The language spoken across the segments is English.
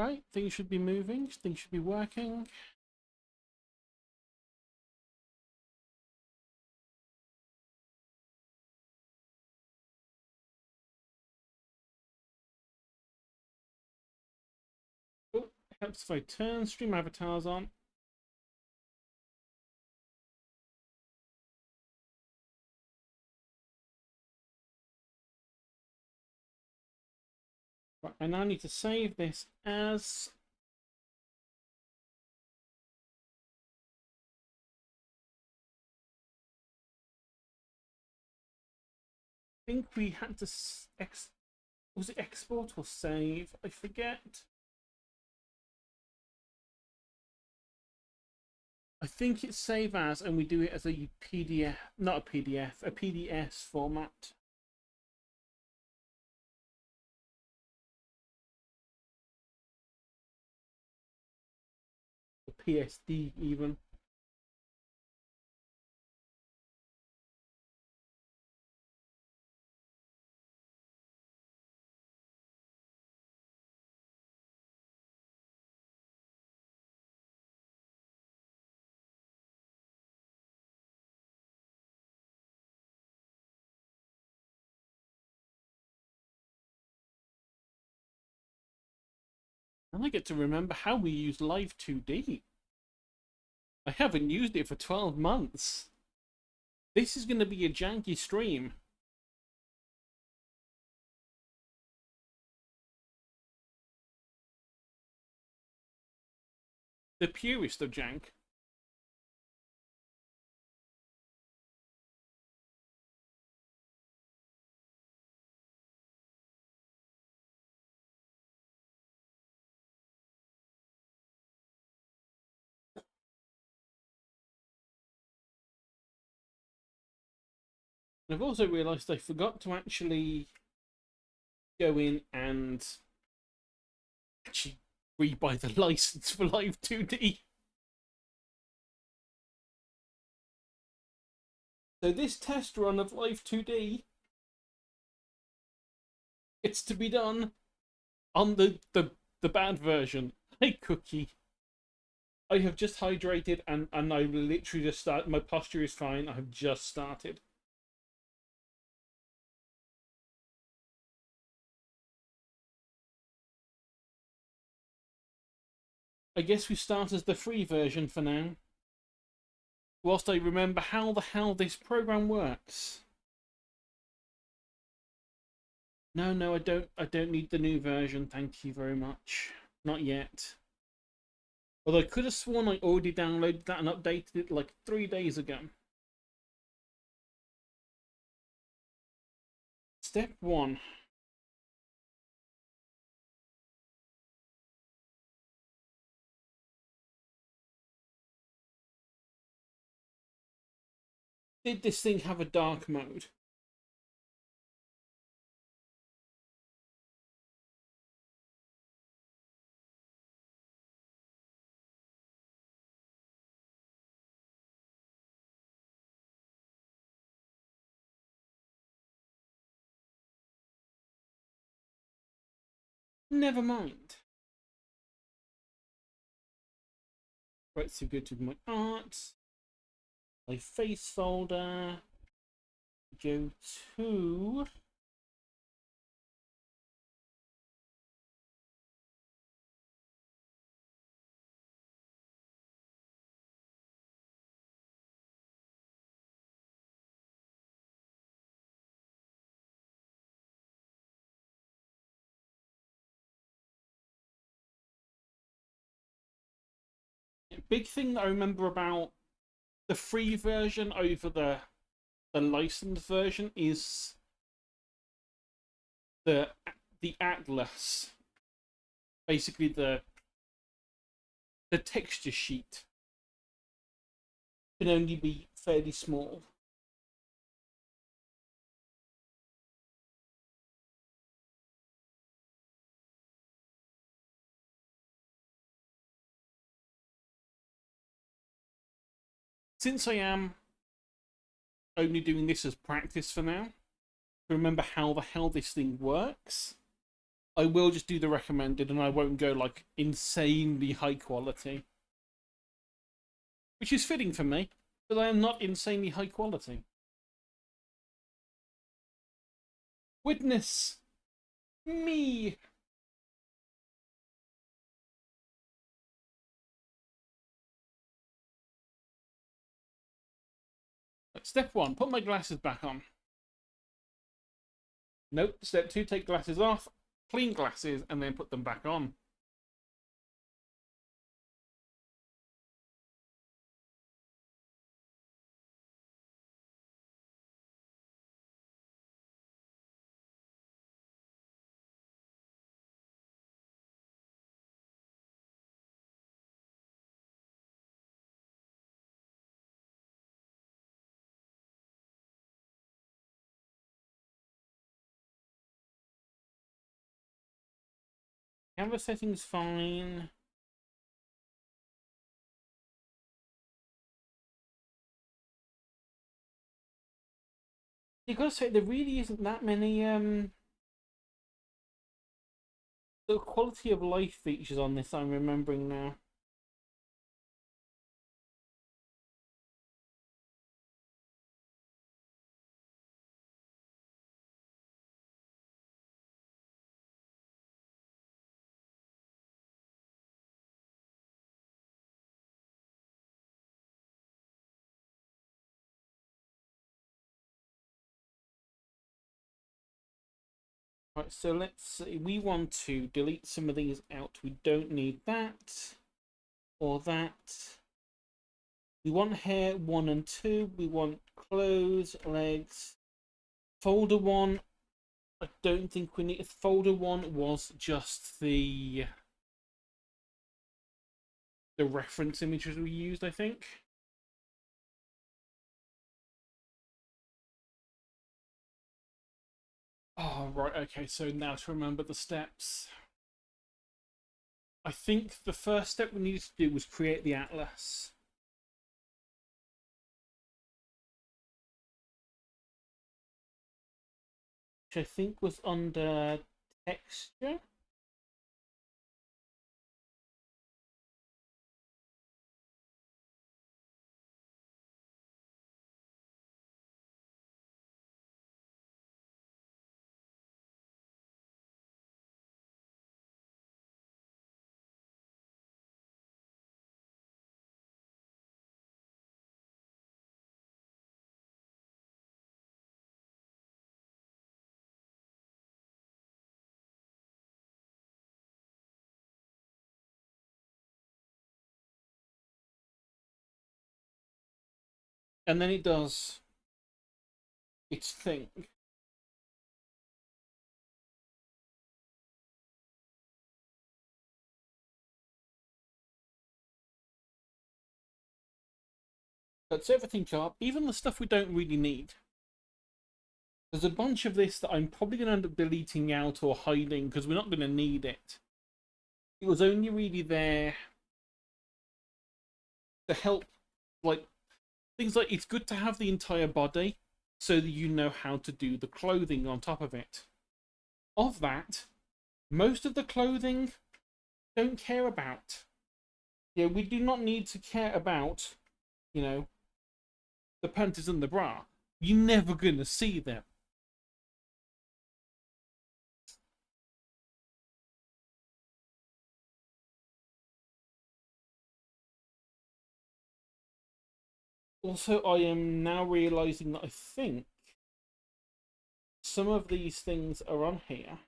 Right, things should be moving, things should be working. Oh, helps if I turn stream avatars on. Right, I now need to save this as I think we had to was it export or save? I forget. I think it's save as, and we do it as a PDF, not a PDF, a PDS format. Or PSD even. And I get to remember how we use Live 2D. I haven't used it for 12 months. This is going to be a janky stream. The purest of jank. And I've also realised I forgot to actually go in and actually rebuy the license for Live 2D. So this test run of Live 2D, it's to be done on the bad version. Hey, Cookie. I have just hydrated and I literally just started. My posture is fine. I have just started. I guess we start as the free version for now. Whilst I remember how the hell this program works. No, I don't need the new version, thank you very much. Not yet. Although I could have sworn I already downloaded that and updated it like 3 days ago. Step 1. Did this thing have a dark mode? Never mind. Right, so go to my art, my face folder, go to big thing that I remember about the free version over the licensed version is the atlas, basically the texture sheet can only be fairly small. Since I am only doing this as practice for now, to remember how the hell this thing works, I will just do the recommended, and I won't go like insanely high quality, which is fitting for me, because I am not insanely high quality. Witness me. Step 1, put my glasses back on. Nope. Step 2, take glasses off, clean glasses, and then put them back on. Camera settings fine. You gotta say, there really isn't that many the quality of life features on this, I'm remembering now. Right, so let's see. We want to delete some of these out. We don't need that or that. We want hair 1 and 2. We want clothes, legs. Folder 1, I don't think we need. Folder 1 was just the reference images we used, I think. Oh, right, okay, so now to remember the steps. I think the first step we needed to do was create the atlas. Which I think was under texture. And then it does its thing. Cuts everything up, even the stuff we don't really need. There's a bunch of this that I'm probably going to end up deleting out or hiding because we're not going to need it. It was only really there to help, like, things like it's good to have the entire body so that you know how to do the clothing on top of it. Of that, most of the clothing don't care about. Yeah, we do not need to care about, you know, the panties and the bra. You're never gonna see them. Also, I am now realizing that I think some of these things are on here.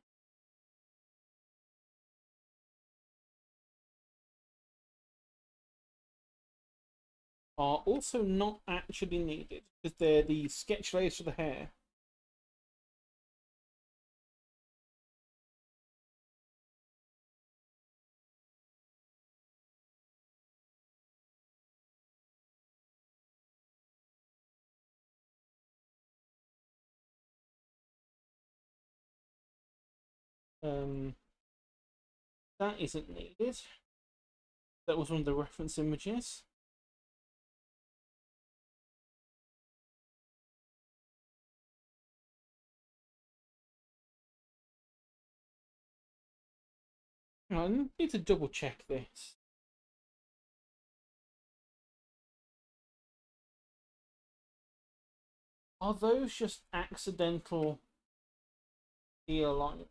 Are also not actually needed because they're the sketch layers for the hair. Um, that isn't needed. That was one of the reference images. I need to double check this. Are those just accidental ear lines?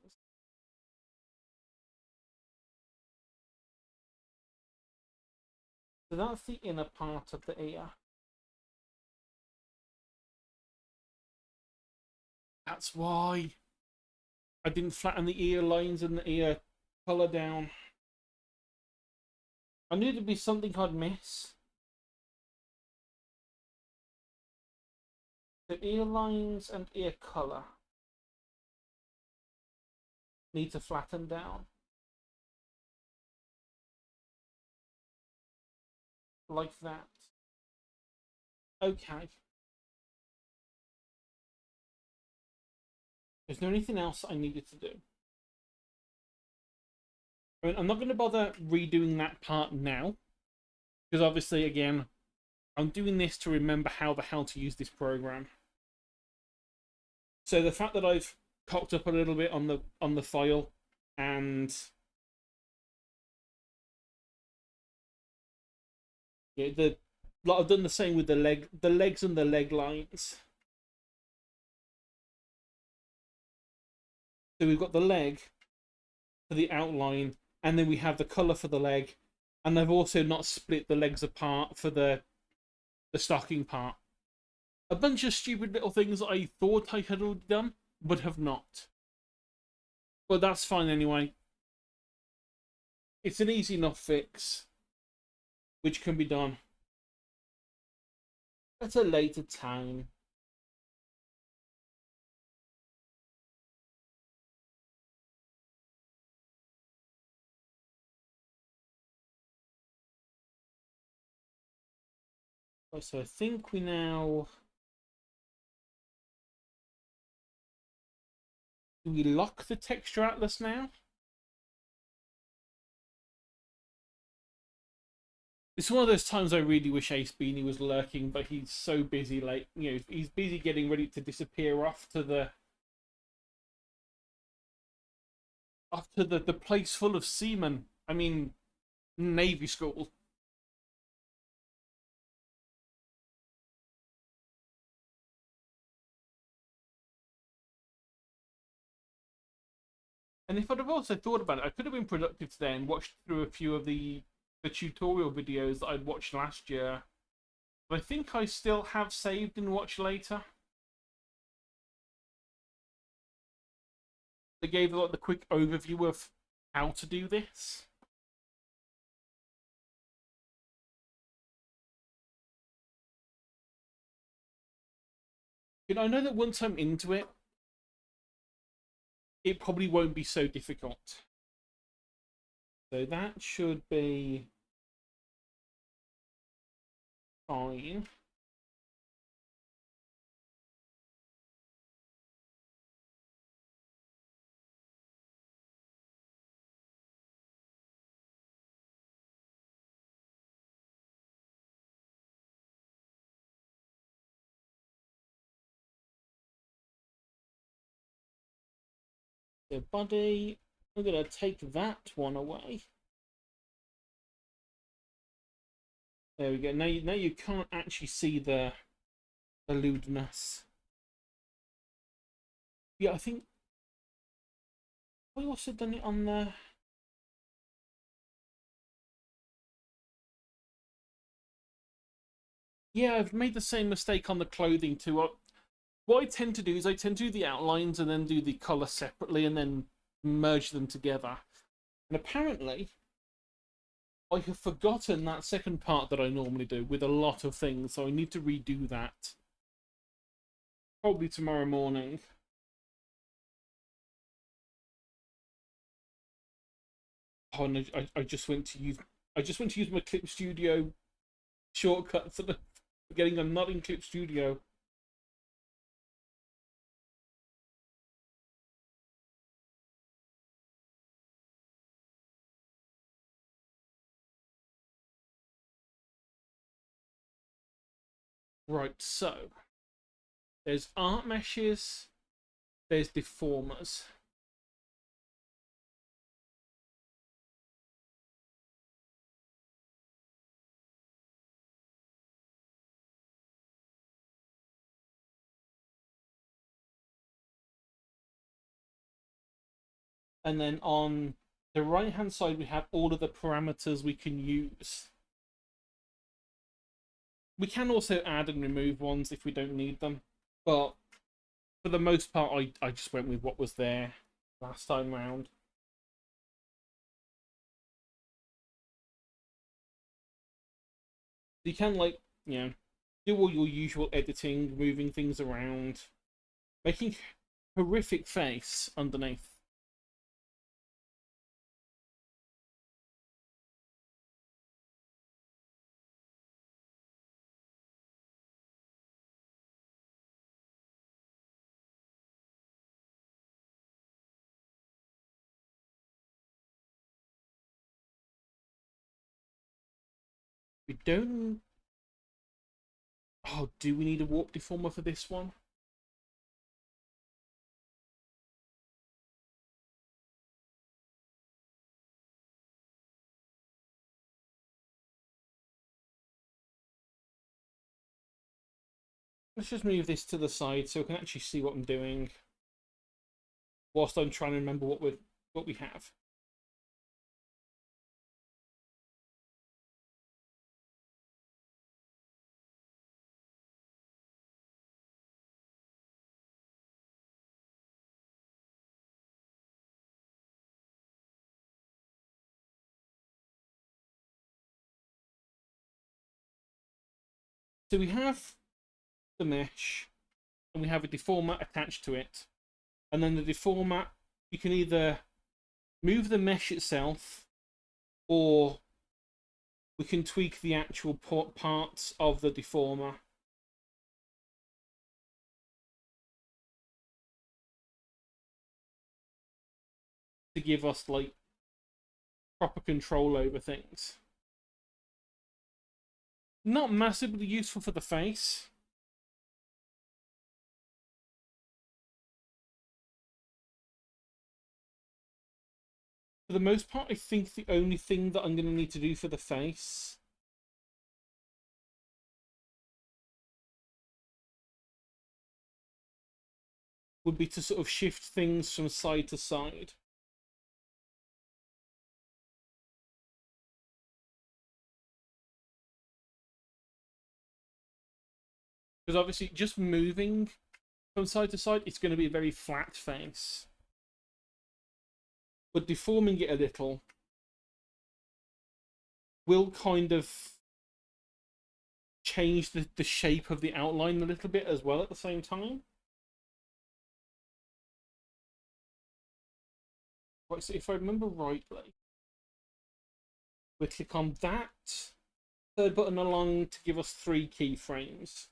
So that's the inner part of the ear. That's why I didn't flatten the ear lines and the ear colour down. I knew it'd be something I'd miss. The ear lines and ear colour need to flatten down. Like that. Okay. Is there anything else I needed to do? I mean, I'm not going to bother redoing that part now. Because obviously, again, I'm doing this to remember how the hell to use this program. So the fact that I've cocked up a little bit on the file, and yeah, I've done the same with the legs and the leg lines. So we've got the leg for the outline, and then we have the colour for the leg, and I've also not split the legs apart for the stocking part. A bunch of stupid little things I thought I had already done, but have not. But that's fine anyway. It's an easy enough fix, which can be done at a later time. So I think we now... Do we lock the texture atlas now? It's one of those times I really wish Ace Beanie was lurking, but he's so busy, like, you know, he's busy getting ready to disappear off to the place full of seamen. I mean, Navy school. And if I'd have also thought about it, I could have been productive today and watched through a few of the tutorial videos that I'd watched last year. But I think I still have saved and watched later. They gave like the quick overview of how to do this. You know, I know that once I'm into it, it probably won't be so difficult. So that should be fine. So body, we're going to take that one away. There we go. Now you can't actually see the lewdness. Yeah, I think I also done it on the... Yeah, I've made the same mistake on the clothing too. What I tend to do is I tend to do the outlines and then do the colour separately and then merge them together. And apparently, I have forgotten that second part that I normally do with a lot of things, so I need to redo that. Probably tomorrow morning. Oh, and I just went to use my Clip Studio shortcuts and forgetting I'm not in Clip Studio. Right, so there's art meshes, there's deformers. And then on the right hand side, we have all of the parameters we can use. We can also add and remove ones if we don't need them. But for the most part, I just went with what was there last time round. You can, like, do all your usual editing, moving things around, making horrific face underneath. We don't. Oh, do we need a warp deformer for this one? Let's just move this to the side so we can actually see what I'm doing, whilst I'm trying to remember what we have. So we have the mesh, and we have a deformer attached to it. And then the deformer, you can either move the mesh itself, or we can tweak the actual parts of the deformer. To give us, like, proper control over things. Not massively useful for the face. For the most part, I think the only thing that I'm going to need to do for the face would be to sort of shift things from side to side. Because obviously, just moving from side to side, it's going to be a very flat face. But deforming it a little will kind of change the shape of the outline a little bit as well at the same time. Right, so if I remember rightly, we click on that third button along to give us 3 keyframes.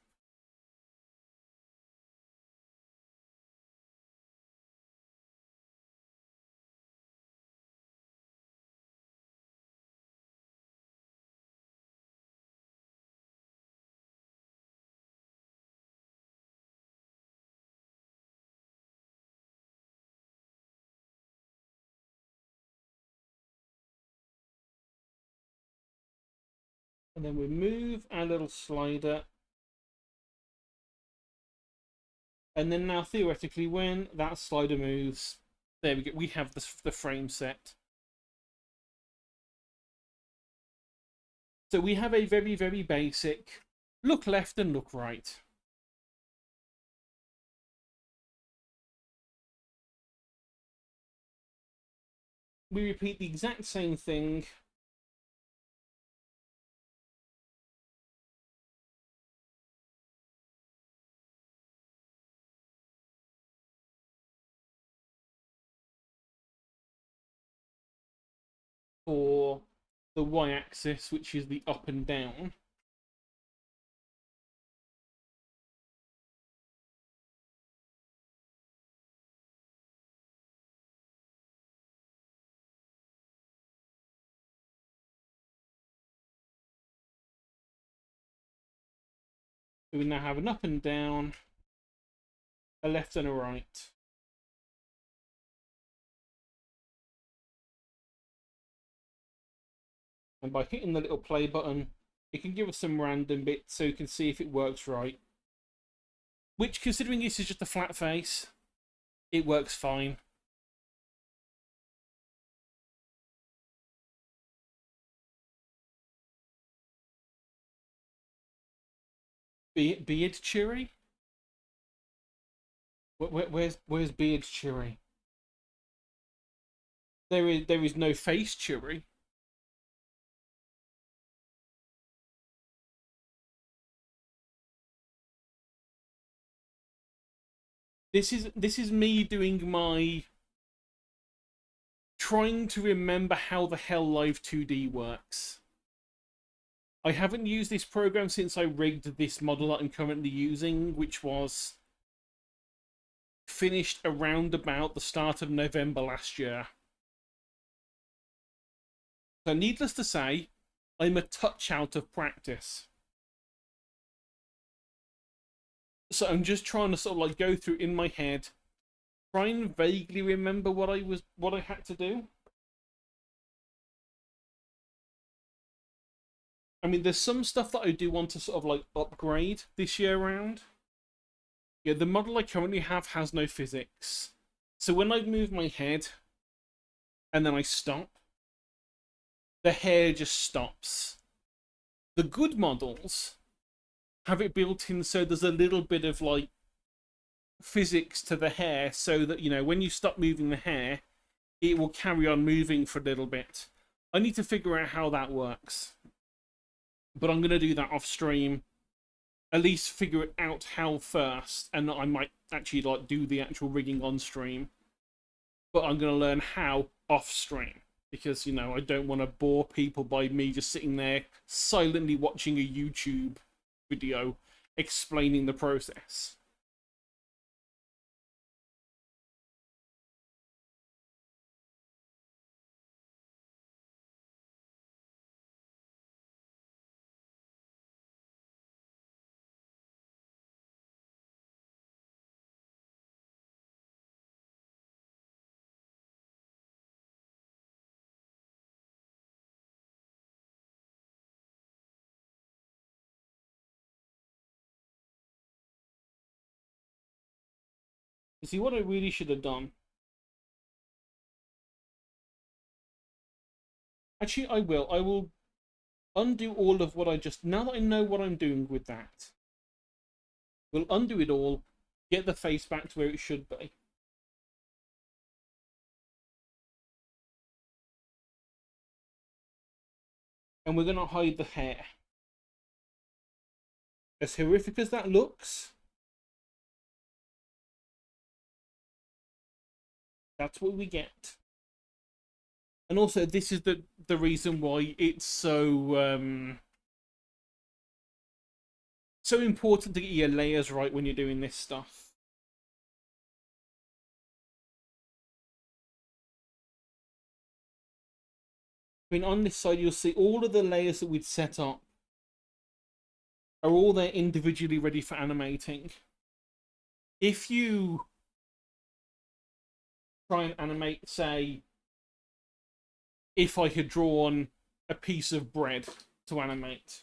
And then we move our little slider. And then now, theoretically, when that slider moves, there we go. We have the frame set. So we have a very, very basic look left and look right. We repeat the exact same thing for the y-axis, which is the up and down. So we now have an up and down, a left and a right. And by hitting the little play button, it can give us some random bits so you can see if it works right. Which, considering this is just a flat face, it works fine. Beard Cheery? Where's Beard Cheery? There is no Face Cheery. This is me doing my trying to remember how the hell Live 2D works. I haven't used this program since I rigged this model that I'm currently using, which was finished around about the start of November last year. So needless to say, I'm a touch out of practice. So I'm just trying to sort of like go through in my head, try and vaguely remember what I had to do. I mean, there's some stuff that I do want to sort of like upgrade this year round. Yeah, the model I currently have has no physics. So when I move my head and then I stop, the hair just stops. The good models have it built in so there's a little bit of like physics to the hair so that, you know, when you stop moving the hair, it will carry on moving for a little bit. I need to figure out how that works. But I'm going to do that off stream. At least figure it out how first, and I might actually like do the actual rigging on stream. But I'm going to learn how off stream. Because, you know, I don't want to bore people by me just sitting there silently watching a YouTube video explaining the process. You see, what I really should have done. Actually, I will. I will undo all of what I just... Now that I know what I'm doing with that, we'll undo it all, get the face back to where it should be. And we're going to hide the hair. As horrific as that looks, that's what we get. And also, this is the reason why it's so so important to get your layers right when you're doing this stuff. I mean, on this side, you'll see all of the layers that we'd set up are all there individually ready for animating. If you try and animate, say, if I had drawn a piece of bread to animate,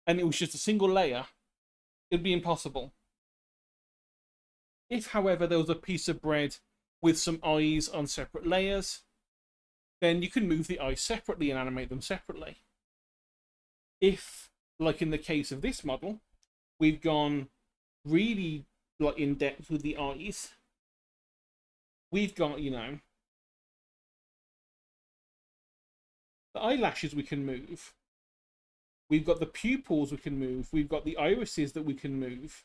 and it was just a single layer, it'd be impossible. If, however, there was a piece of bread with some eyes on separate layers, then you can move the eyes separately and animate them separately. If, like in the case of this model, we've gone really like in depth with the eyes, we've got, you know, the eyelashes we can move. We've got the pupils we can move. We've got the irises that we can move.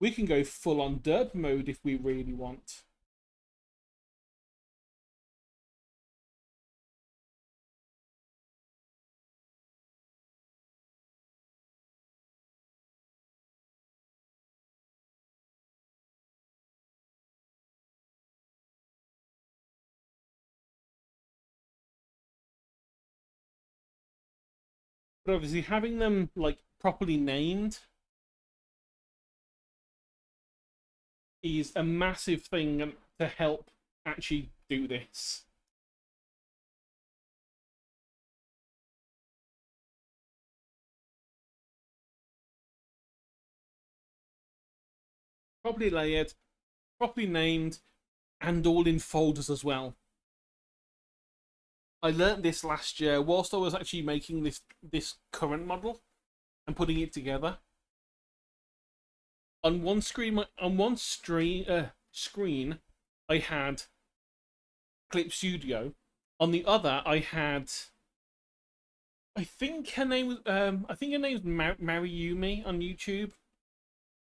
We can go full on derp mode if we really want. But obviously having them like properly named is a massive thing to help actually do this. Properly layered, properly named, and all in folders as well. I learnt this last year whilst I was actually making this current model. and putting it together. On one screen, screen, I had Clip Studio. On the other, I had. I think her name was. I think her name was Mariumi on YouTube.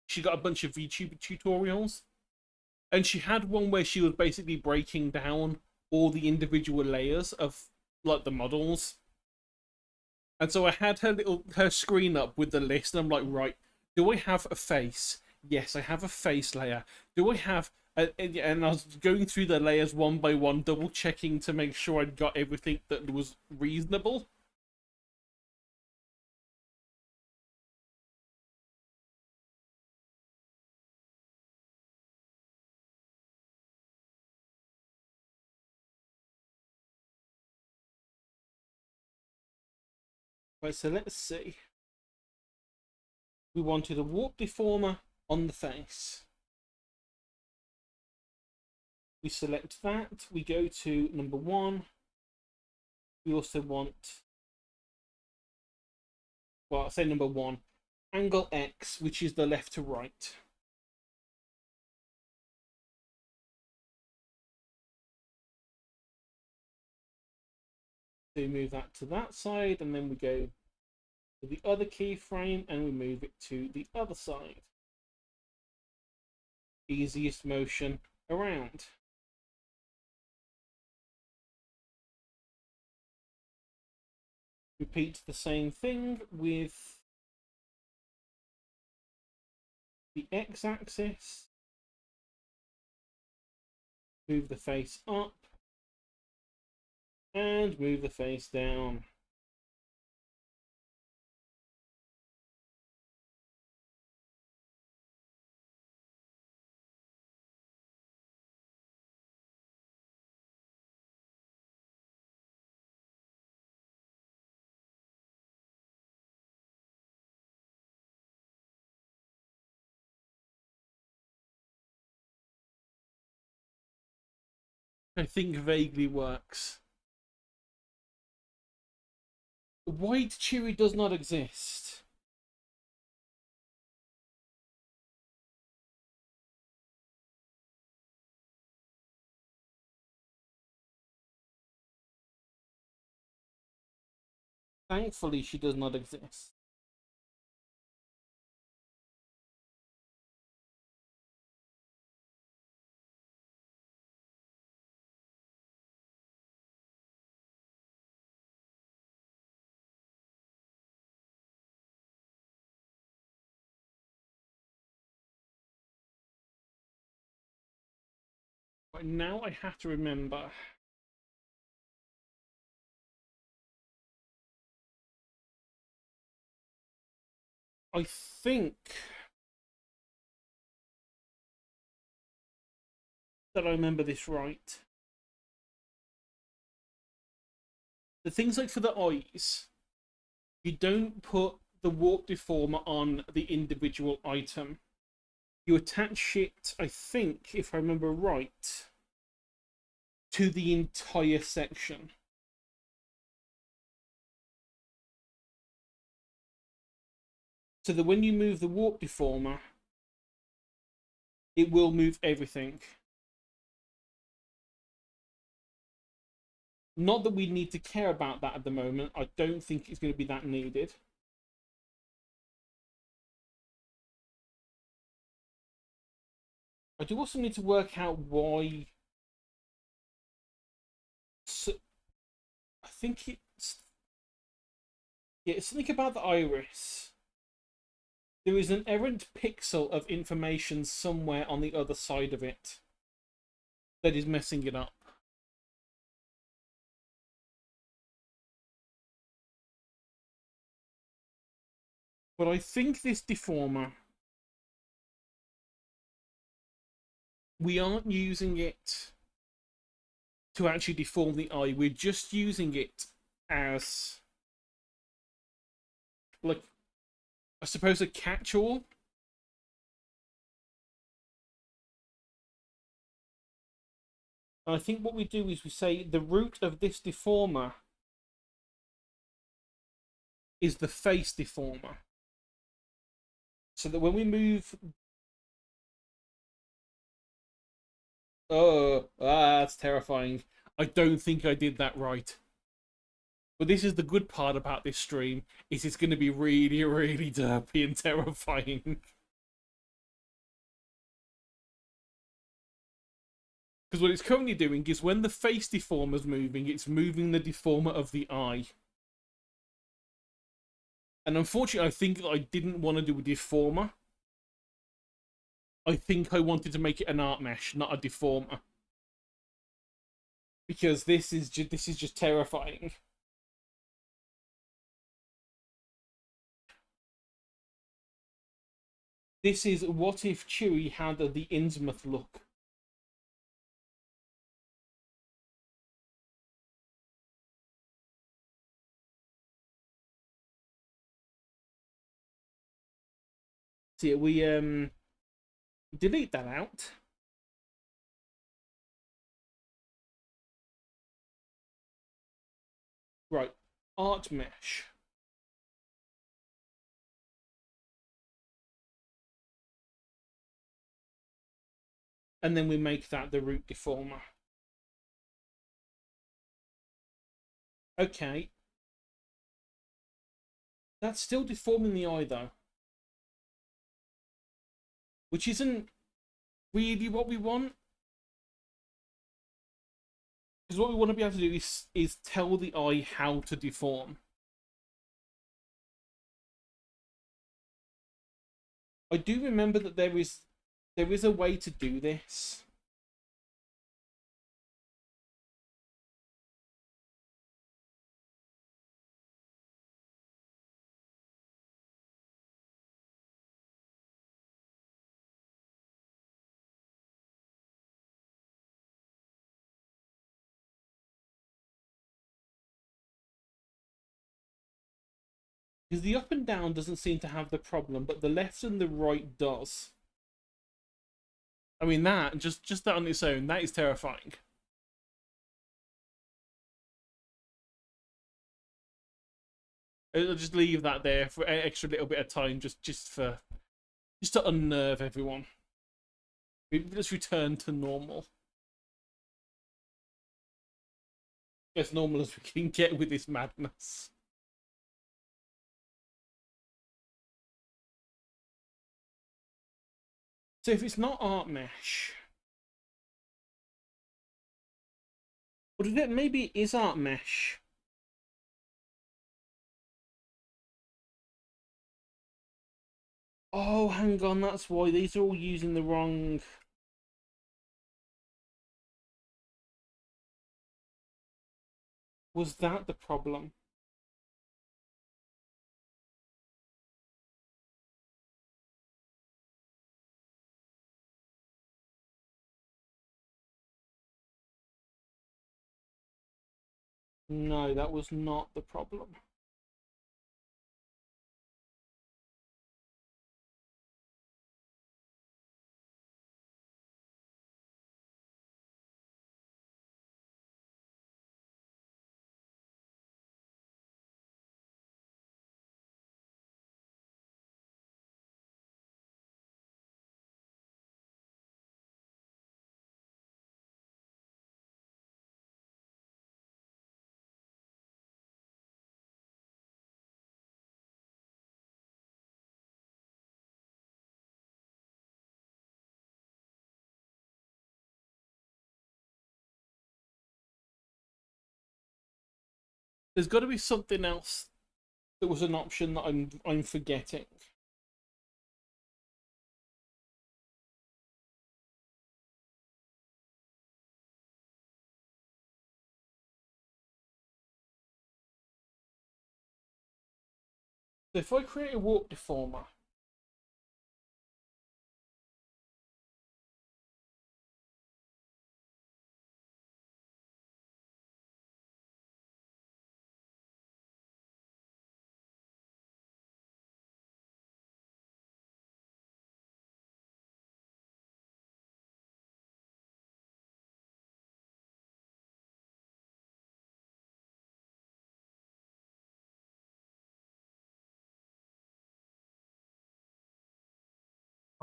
She got a bunch of VTuber tutorials, and she had one where she was basically breaking down all the individual layers of like the models. And so I had her screen up with the list, and I'm like, right, do I have a face? Yes, I have a face layer. Do I have and I was going through the layers one by one, double checking to make sure I'd got everything that was reasonable. Right, so let's see. We wanted a warp deformer on the face. We select that. We go to number 1. We also want, well, I'll say number 1, angle X, which is the left to right. So we move that to that side, and then we go to the other keyframe and we move it to the other side. Easiest motion around. Repeat the same thing with the x-axis. Move the face up and move the face down. I think vaguely works. White Chewy does not exist. Thankfully, she does not exist. But now I have to remember. I think that I remember this right. The things like for the eyes, you don't put the warp deformer on the individual item. You attach it, I think, if I remember right, to the entire section. So that when you move the warp deformer, it will move everything. Not that we need to care about that at the moment. I don't think it's going to be that needed. I do also need to work out why. So, I think it's. Yeah, it's something about the iris. There is an errant pixel of information somewhere on the other side of it that is messing it up. But I think this deformer, we aren't using it to actually deform the eye. We're just using it as, like, I suppose a catch-all. And I think what we do is we say the root of this deformer is the face deformer. so that when we move, oh, that's terrifying. I don't think I did that right. But this is the good part about this stream, is it's going to be really, really derpy and terrifying. Because what it's currently doing is when the face deformer's moving, it's moving the deformer of the eye. And unfortunately, I think that I didn't want to do a deformer. I think I wanted to make it an art mesh, not a deformer. Because this is just terrifying. This is what if Chewie had the Innsmouth look. See, we delete that out. Right, art mesh. And then we make that the root deformer. Okay. That's still deforming the eye, though. Which isn't really what we want. Because what we want to be able to do is tell the eye how to deform. I do remember that there is a way to do this. Because the up and down doesn't seem to have the problem, but the left and the right does. I mean, that, just that on its own, that is terrifying. I'll just leave that there for an extra little bit of time, just to unnerve everyone. Let's return to normal. As normal as we can get with this madness. So if it's not art mesh, or did it, maybe it is art mesh. Oh, hang on, that's why these are all using the wrong. Was that the problem? No, that was not the problem. There's got to be something else that was an option that I'm forgetting. So if I create a warp deformer,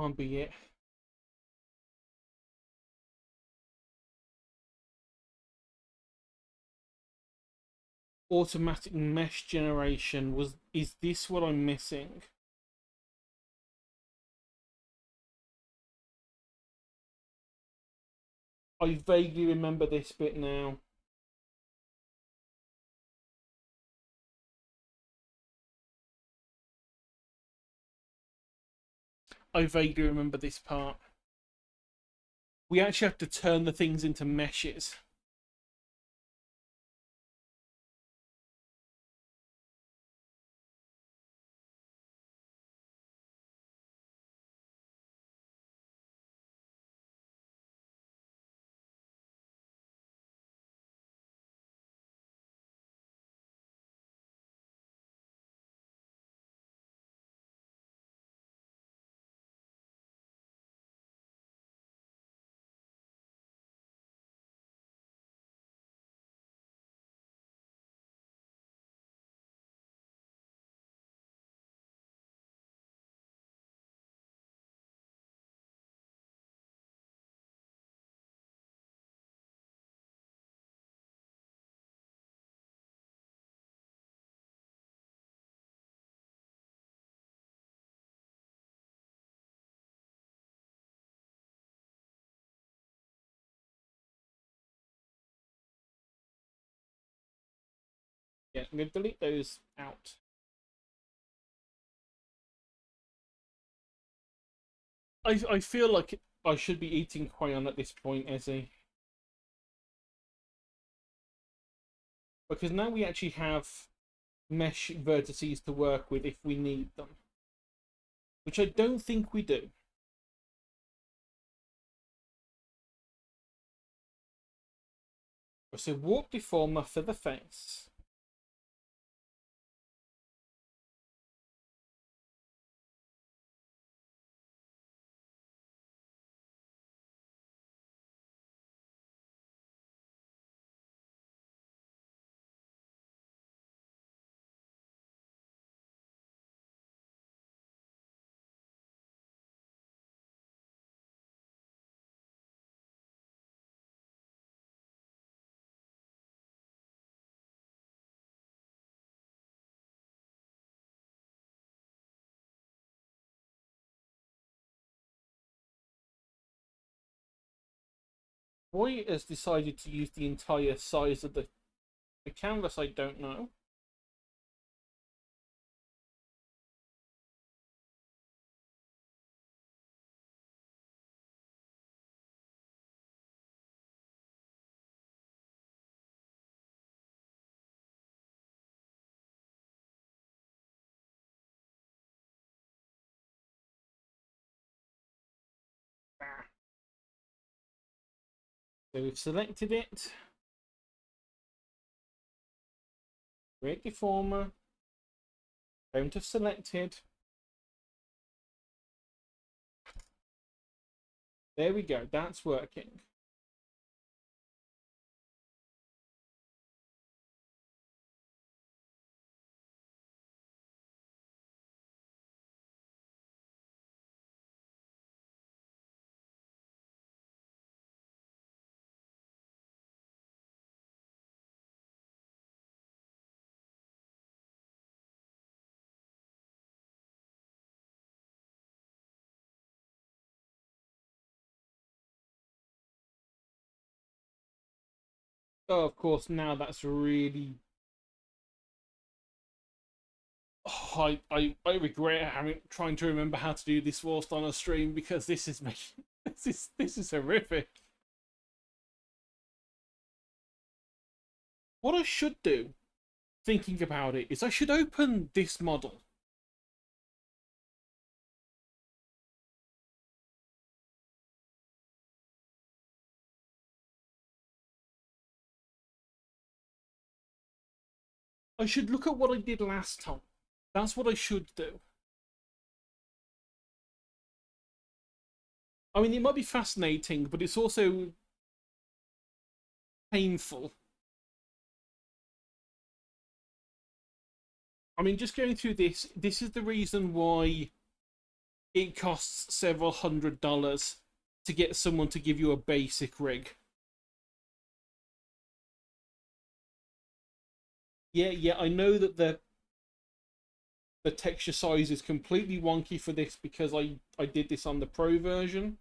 Can't be it. Automatic mesh generation is this what I'm missing? I vaguely remember this bit now. I vaguely remember this part. We actually have to turn the things into meshes. Yeah, I'm going to delete those out. I feel like I should be eating Quayon at this point, Ezzy. Because now we actually have mesh vertices to work with if we need them. Which I don't think we do. So warp deformer for the face. Why has decided to use the entire size of the canvas, I don't know. So we've selected it. Create deformer. Don't have selected. There we go, that's working. Oh, of course, now that's really... Oh, I regret having trying to remember how to do this whilst on a stream because this is making this is horrific. What I should do, thinking about it, is I should open this model. I should look at what I did last time. That's what I should do. I mean, it might be fascinating, but it's also painful. I mean, just going through this is the reason why it costs several $100s to get someone to give you a basic rig. Yeah, I know that the texture size is completely wonky for this because I did this on the pro version.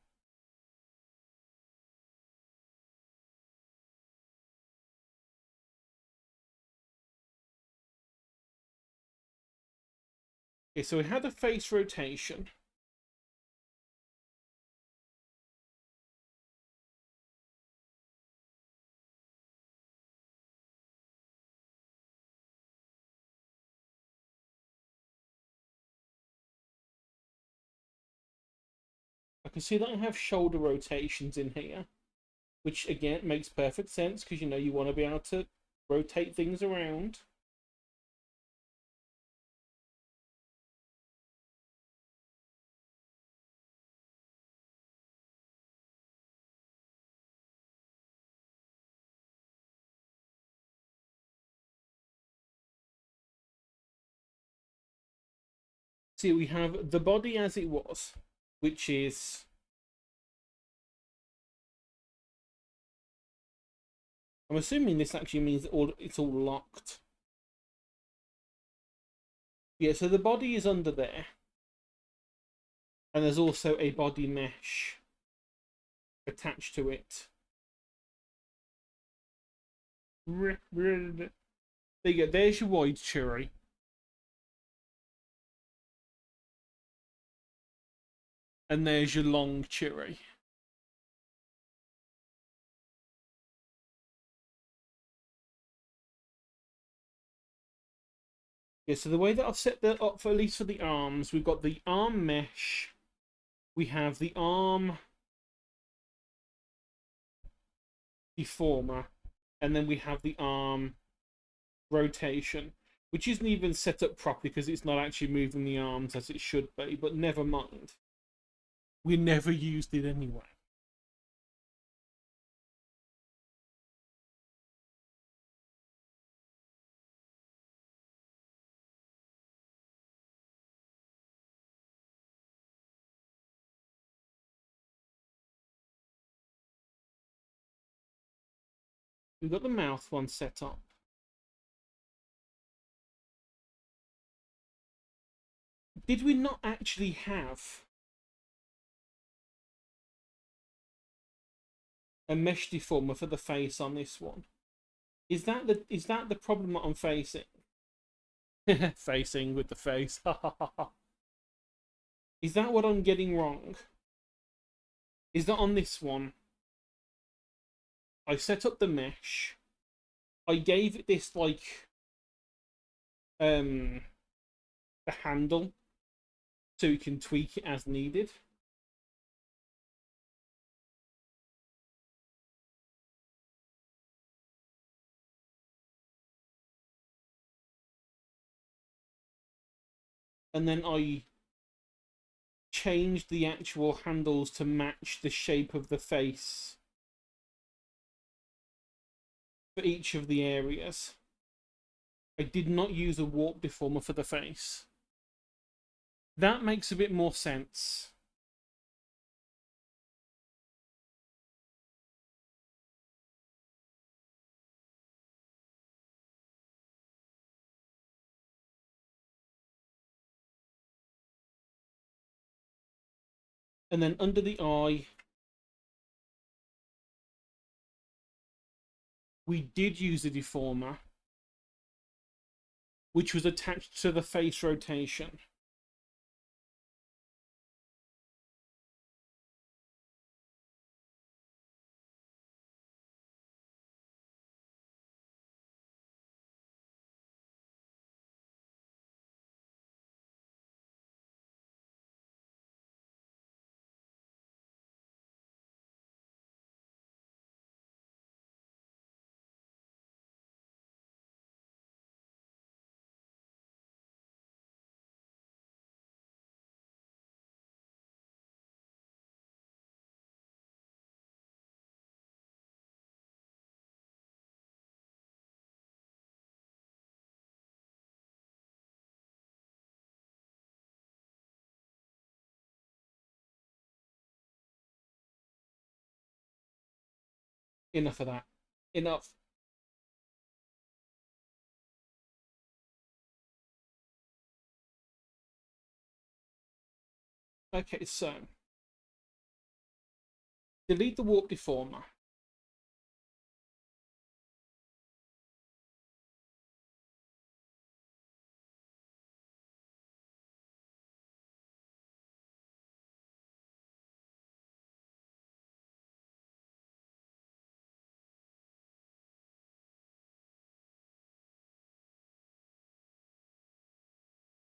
Okay, so we had a face rotation. I can see that I have shoulder rotations in here, which again makes perfect sense because you know you want to be able to rotate things around. See, we have the body as it was, which is I'm assuming this actually means it's all locked. Yeah, so the body is under there, and there's also a body mesh attached to it. There you go. There's your wide cherry. And there's your long cherry. Yeah, so the way that I've set that up for at least for the arms, we've got the arm mesh, we have the arm deformer, and then we have the arm rotation, which isn't even set up properly because it's not actually moving the arms as it should be, but never mind. We never used it anyway. We've got the mouth one set up. Did we not actually have a mesh deformer for the face on this one? Is that the problem that I'm facing? Facing with the face. Is that what I'm getting wrong? Is that on this one? I set up the mesh. I gave it this like the handle so you can tweak it as needed. And then I changed the actual handles to match the shape of the face for each of the areas. I did not use a warp deformer for the face. That makes a bit more sense. And then under the eye, we did use a deformer, which was attached to the face rotation. Enough of that. Enough. Okay, so delete the warp deformer.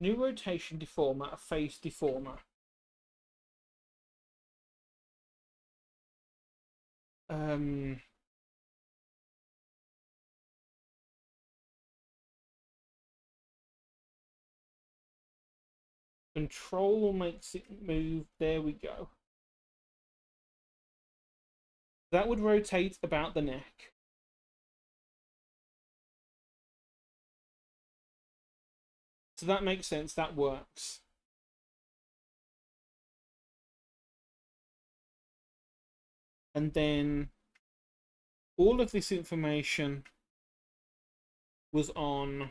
New rotation deformer, a face deformer. Control makes it move. There we go. That would rotate about the neck. So that makes sense. That works. And then all of this information was on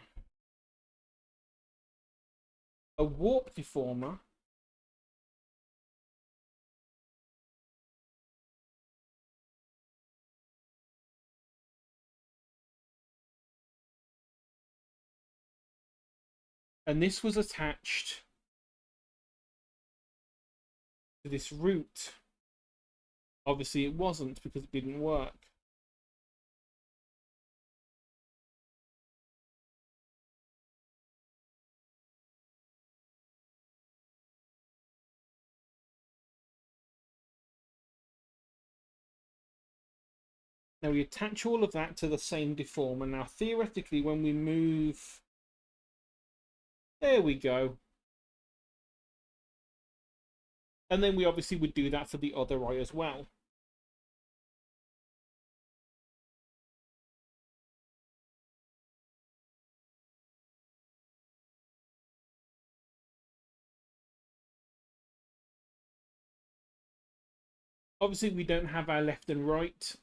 a warp deformer. And this was attached to this root. Obviously it wasn't because it didn't work. Now we attach all of that to the same deformer. Now theoretically when we move, there we go. And then we obviously would do that for the other eye as well. Obviously we don't have our left and right.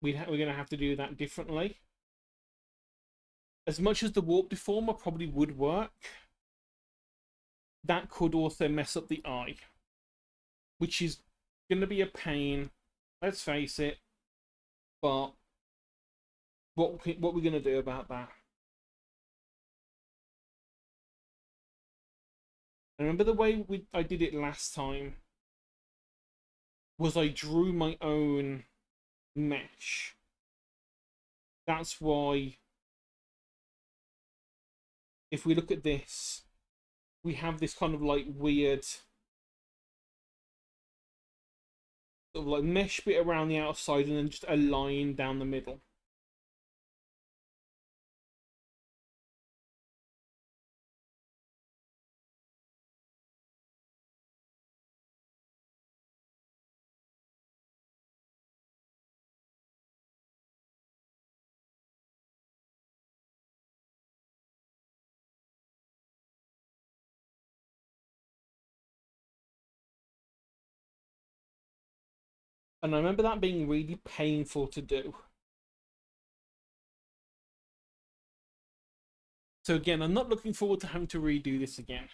We're going to have to do that differently. As much as the warp deformer probably would work, that could also mess up the eye, which is going to be a pain. Let's face it. But what we're going to do about that? I remember the way I did it last time was I drew my own mesh. That's why if we look at this, we have this kind of like weird sort of like mesh bit around the outside and then just a line down the middle. And I remember that being really painful to do. So again, I'm not looking forward to having to redo this again.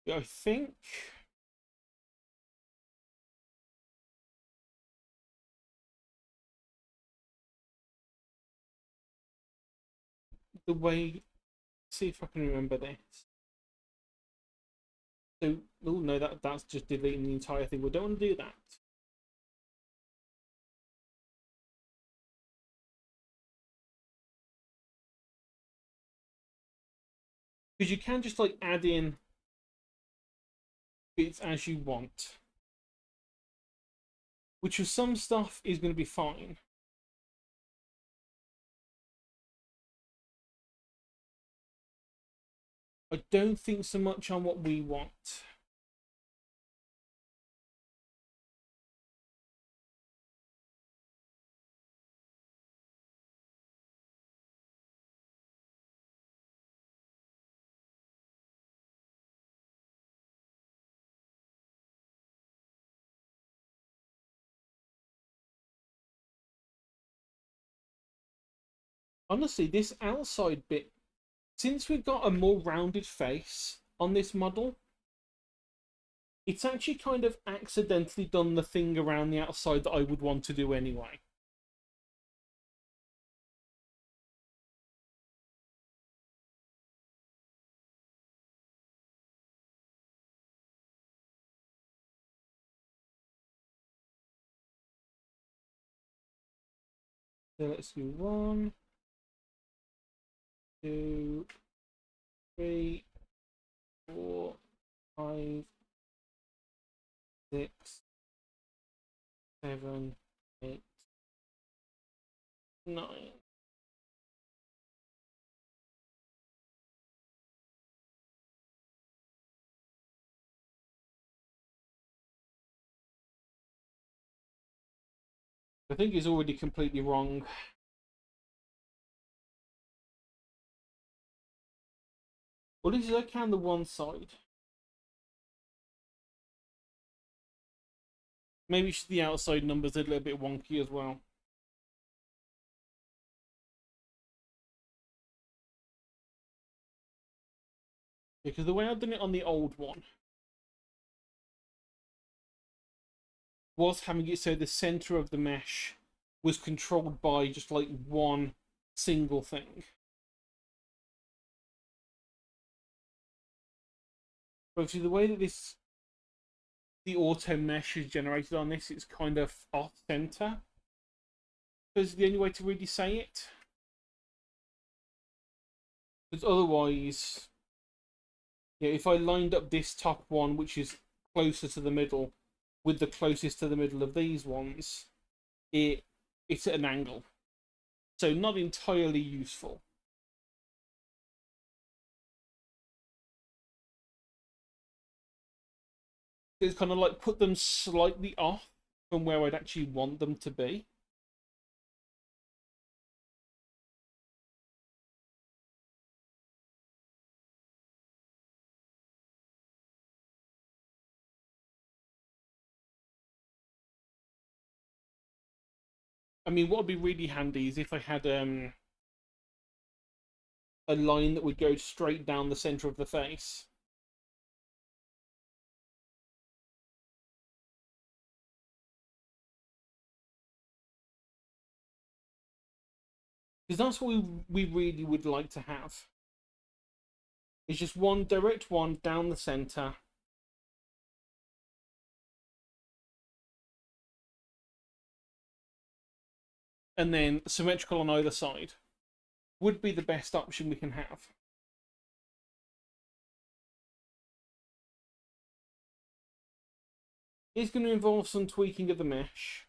I think the way, see if I can remember this. So, oh no, that's just deleting the entire thing. We don't want to do that. Because you can just like add in bits as you want. Which with some stuff is going to be fine. I don't think so much on what we want. Honestly, this outside bit, since we've got a more rounded face on this model, it's actually kind of accidentally done the thing around the outside that I would want to do anyway. So let's do 1, 2, 3, 4, 5, 6, 7, 8, 9. I think it's already completely wrong. Well, this is okay on the one side. Maybe the outside numbers are a little bit wonky as well. Because the way I've done it on the old one was having it so the center of the mesh was controlled by just like one single thing. But obviously the way that the auto mesh is generated on this, it's kind of off center. Is the only way to really say it. Because otherwise, yeah, if I lined up this top one, which is closer to the middle, with the closest to the middle of these ones, it's at an angle. So not entirely useful. It's kind of like put them slightly off from where I'd actually want them to be. I mean, what would be really handy is if I had a line that would go straight down the center of the face. Because that's what we really would like to have. It's just one direct one down the center. And then symmetrical on either side would be the best option we can have. It's going to involve some tweaking of the mesh.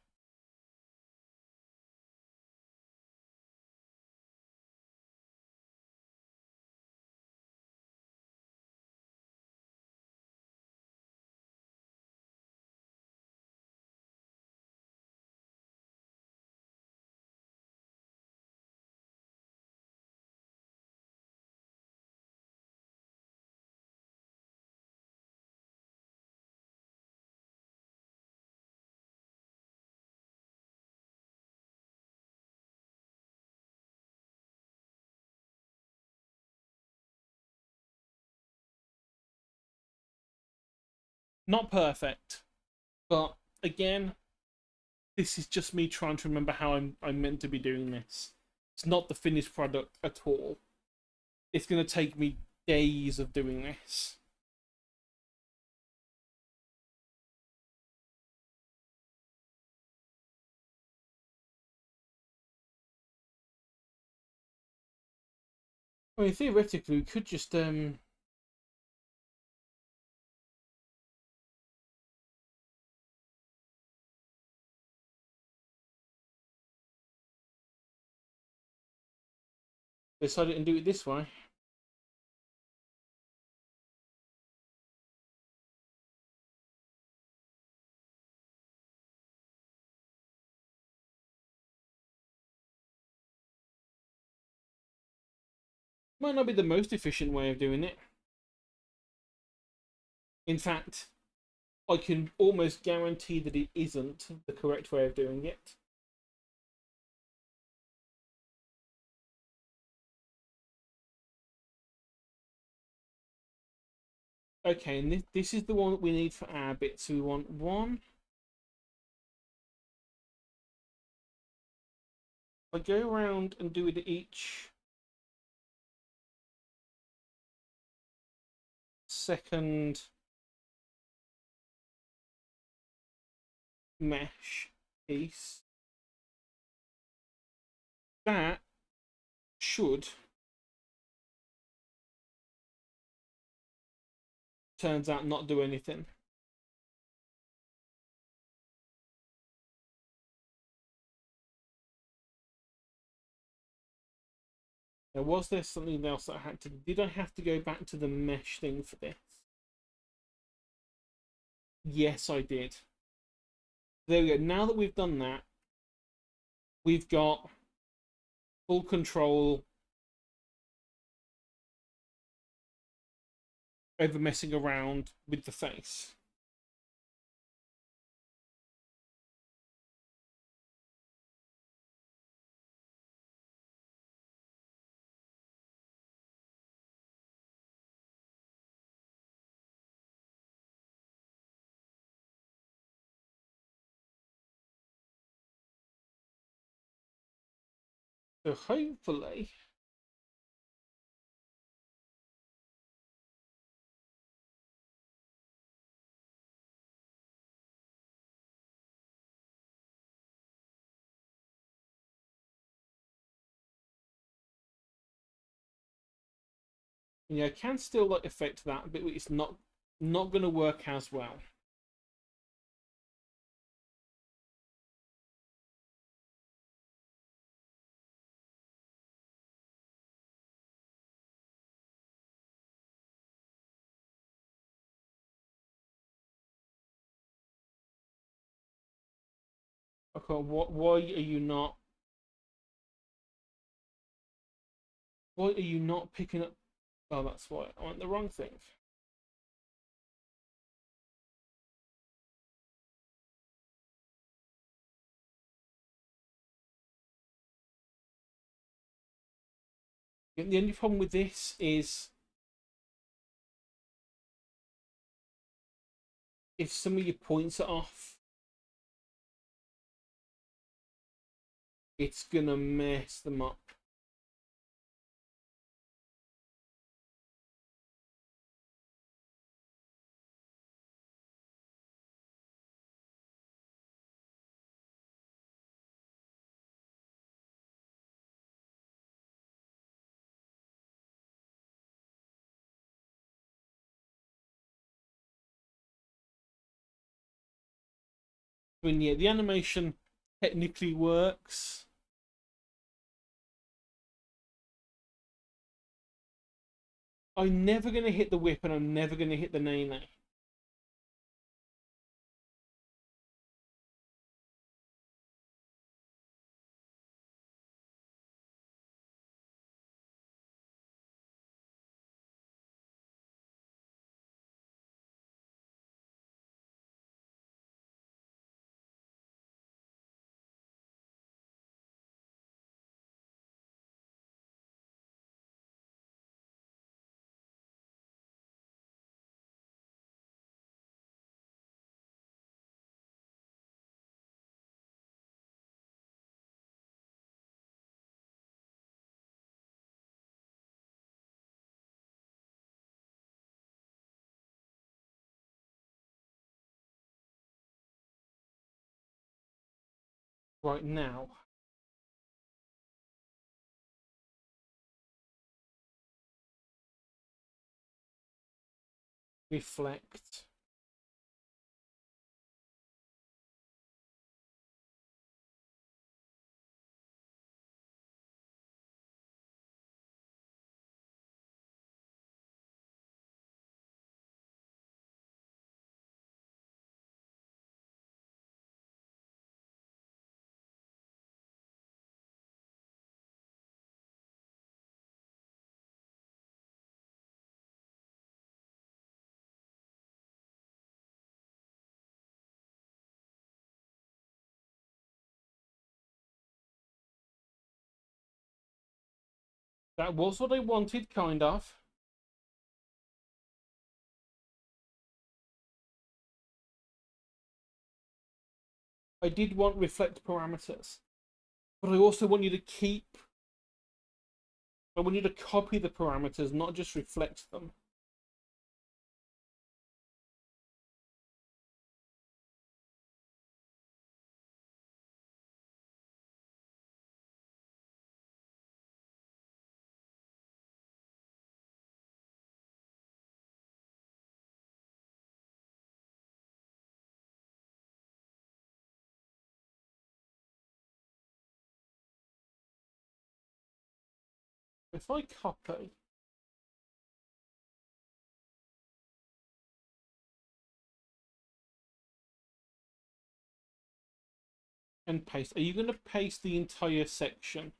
Not perfect, but again, this is just me trying to remember how I'm meant to be doing this. It's not the finished product at all. It's going to take me days of doing this. I mean, theoretically, we could just decide it and do it this way. Might not be the most efficient way of doing it. In fact, I can almost guarantee that it isn't the correct way of doing it. Okay, and this is the one that we need for our bit. So we want one. I go around and do it each second mesh piece. That should, turns out, not do anything. Now, was there something else that I had to... Did I have to go back to the mesh thing for this? Yes, I did. There we go. Now that we've done that, we've got full control over messing around with the face. So hopefully... Yeah, can still like affect that, but it's not going to work as well. Okay, why are you not? Why are you not picking up? Oh, that's why I want the wrong thing. The only problem with this is if some of your points are off, it's gonna mess them up. I mean, yeah, the animation technically works. I'm never gonna hit the whip, and I'm never gonna hit the nene. Right now, reflect. That was what I wanted, kind of. I did want reflect parameters, but I also want you to keep. I want you to copy the parameters, not just reflect them. If I copy and paste, are you going to paste the entire section?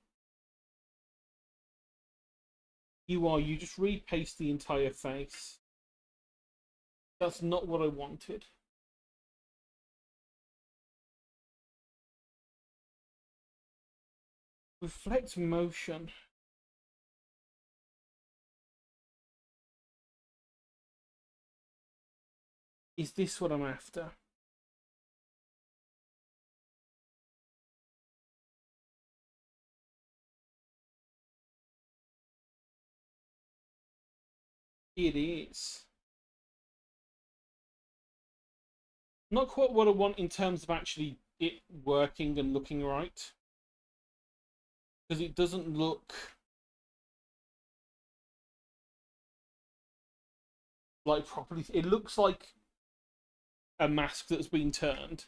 You are. You just repaste the entire face. That's not what I wanted. Reflect motion. Is this what I'm after? It is. Not quite what I want in terms of actually it working and looking right. Because it doesn't look like properly. It looks like a mask that's been turned.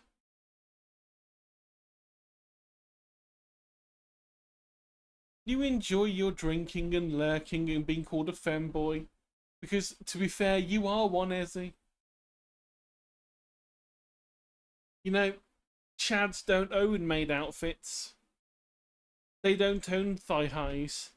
You enjoy your drinking and lurking and being called a femboy. Because, to be fair, you are one, Ezzy. You know, Chads don't own maid outfits. They don't own thigh highs.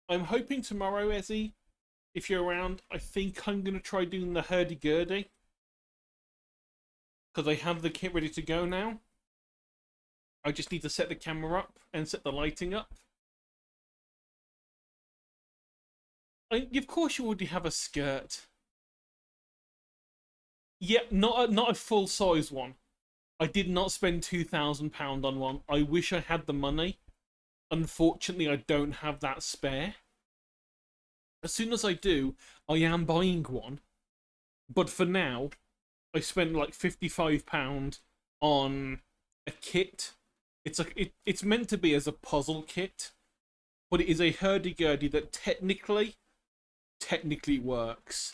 I'm hoping tomorrow, Ezzy, if you're around, I think I'm going to try doing the hurdy-gurdy. Because I have the kit ready to go now. I just need to set the camera up and set the lighting up. Of course you already have a skirt. Yeah, not a full-size one. I did not spend £2,000 on one. I wish I had the money. Unfortunately, I don't have that spare. As soon as I do, I am buying one. But for now, I spent like £55 on a kit. It's meant to be as a puzzle kit, but it is a hurdy-gurdy that technically works.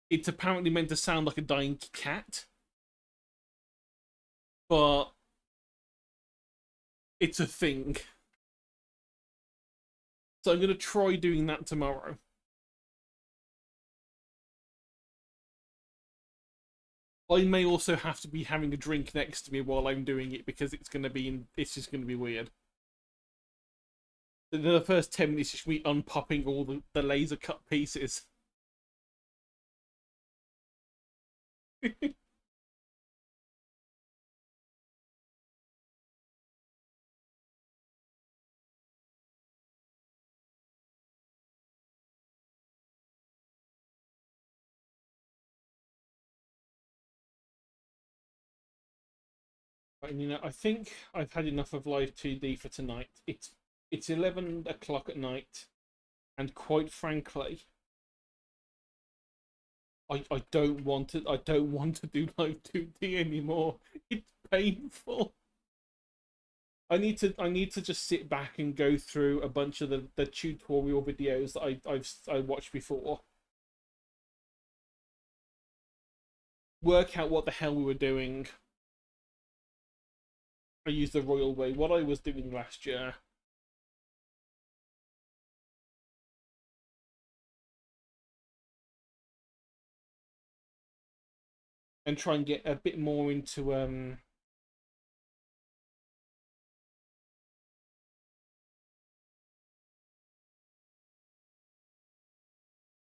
It's apparently meant to sound like a dying cat, but it's a thing. So I'm going to try doing that tomorrow. I may also have to be having a drink next to me while I'm doing it because it's just going to be weird. The first 10 minutes is just me unpopping all the laser cut pieces. And I think I've had enough of live 2D for tonight. It's 11 o'clock at night, and quite frankly, I don't want to. I don't want to do live 2D anymore. It's painful. I need to just sit back and go through a bunch of the tutorial videos that I watched before. Work out what the hell we were doing. I used the royal way. What I was doing last year. And try and get a bit more into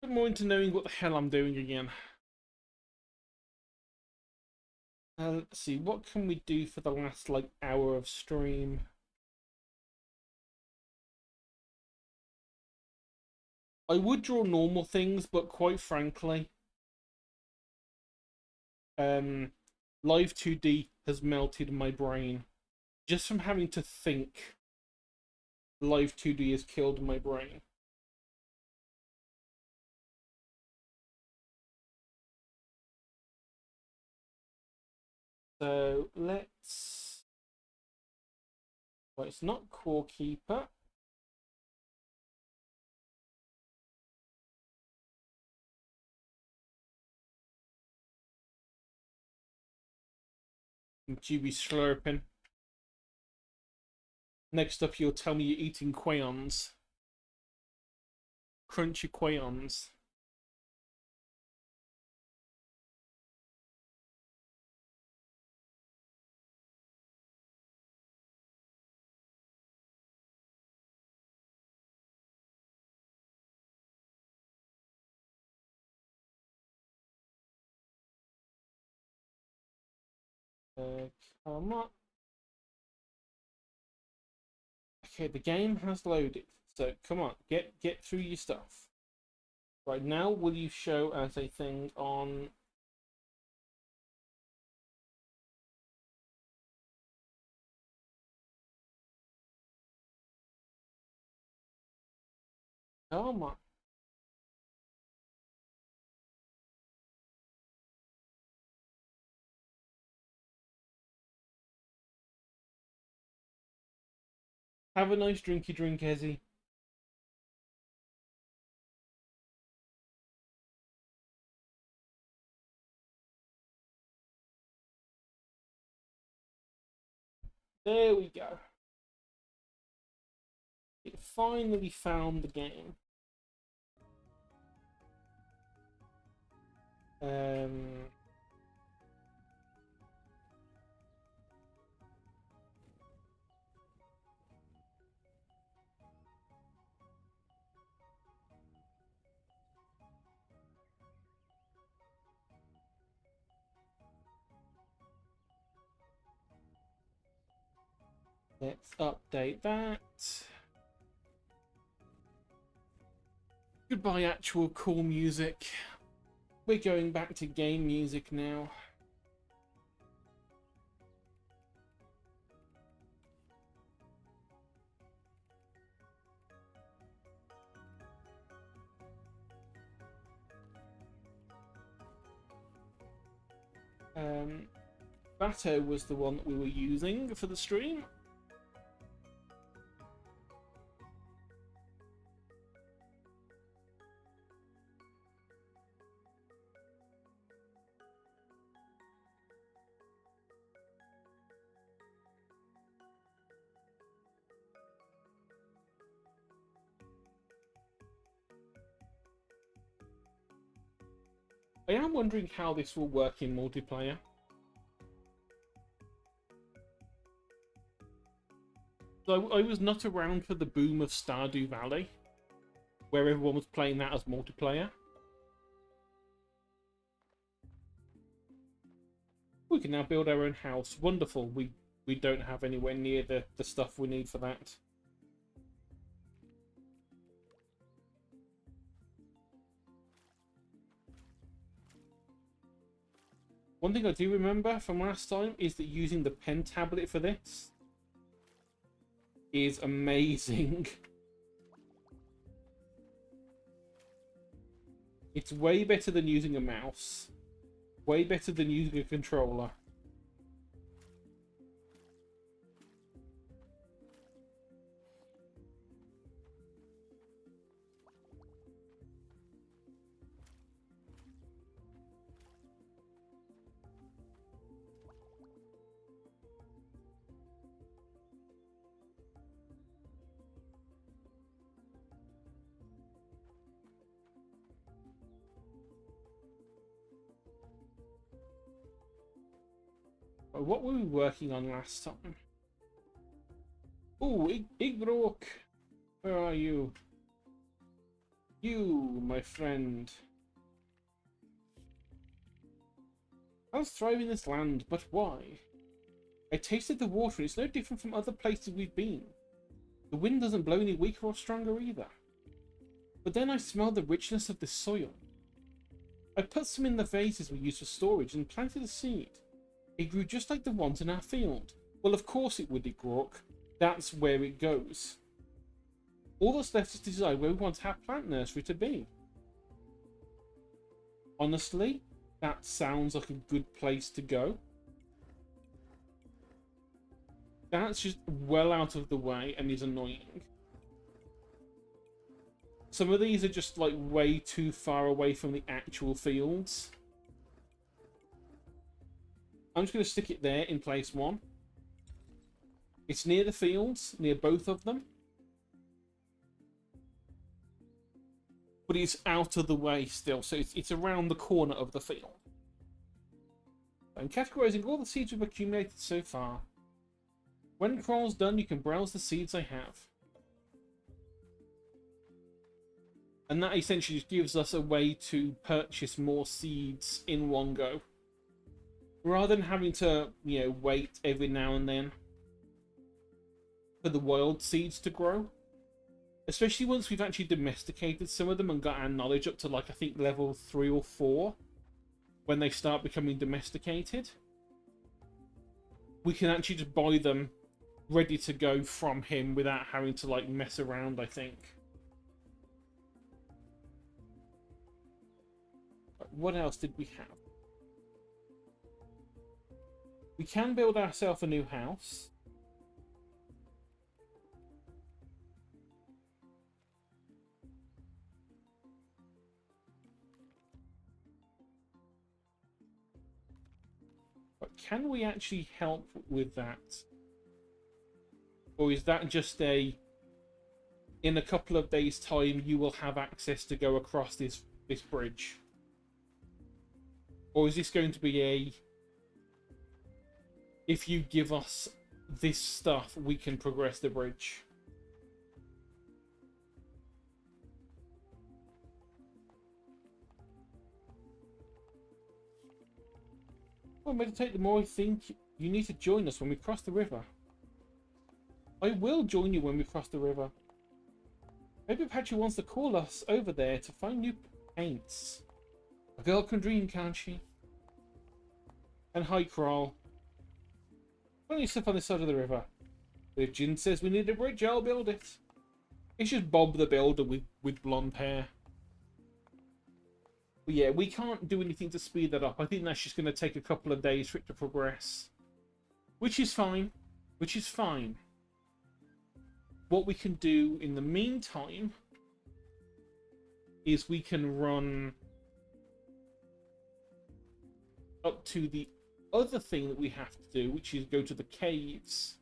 bit more into knowing what the hell I'm doing again. Let's see, what can we do for the last, like, hour of stream? I would draw normal things, but quite frankly, Live 2D has melted my brain. Just from having to think, Live 2D has killed my brain. So let's... Well, it's not Core Keeper. You be slurping. Next up, you'll tell me you're eating quaons. Crunchy quaons. Come on. Okay, the game has loaded. So come on, get through your stuff. Right now, will you show as a thing on? Come on. Have a nice drinky drink, Ezzy. There we go. It finally found the game. Let's update that. Goodbye, actual cool music. We're going back to game music now. Bato was the one that we were using for the stream. I am wondering how this will work in multiplayer. So I was not around for the boom of Stardew Valley, where everyone was playing that as multiplayer. We can now build our own house. Wonderful. We don't have anywhere near the stuff we need for that. One thing I do remember from last time is that using the pen tablet for this is amazing. It's way better than using a mouse. Way better than using a controller. What were we working on last time? Oh, Igrok! Where are you? You, my friend. I thrive in this land, but why? I tasted the water and it's no different from other places we've been. The wind doesn't blow any weaker or stronger either. But then I smelled the richness of the soil. I put some in the vases we used for storage and planted a seed. It grew just like the ones in our field. Well, of course it would, Grok. That's where it goes. All that's left is to decide where we want our plant nursery to be. Honestly, that sounds like a good place to go. That's just well out of the way and is annoying. Some of these are just like way too far away from the actual fields. I'm just going to stick it there in place 1. It's near the fields, near both of them. But it's out of the way still, so it's around the corner of the field. I'm categorizing all the seeds we've accumulated so far. When crawl's done, you can browse the seeds I have. And that essentially just gives us a way to purchase more seeds in one go. Rather than having to, wait every now and then for the wild seeds to grow. Especially once we've actually domesticated some of them and got our knowledge up to, like, I think level 3 or 4. When they start becoming domesticated. We can actually just buy them ready to go from him without having to, like, mess around, I think. What else did we have? We can build ourselves a new house. But can we actually help with that? Or is that just in a couple of days' time, you will have access to go across this bridge? Or is this going to be if you give us this stuff, we can progress the bridge? Well, meditate, the more I think you need to join us when we cross the river. I will join you when we cross the river. Maybe Apache wants to call us over there to find new paints. A girl can dream, can't she? And hi, Crawl. Why don't you step on this side of the river? If Jin says we need a bridge, I'll build it. It's just Bob the Builder with blonde hair. But yeah, we can't do anything to speed that up. I think that's just going to take a couple of days for it to progress. Which is fine. Which is fine. What we can do in the meantime is we can run up to the other thing that we have to do, which is go to the caves.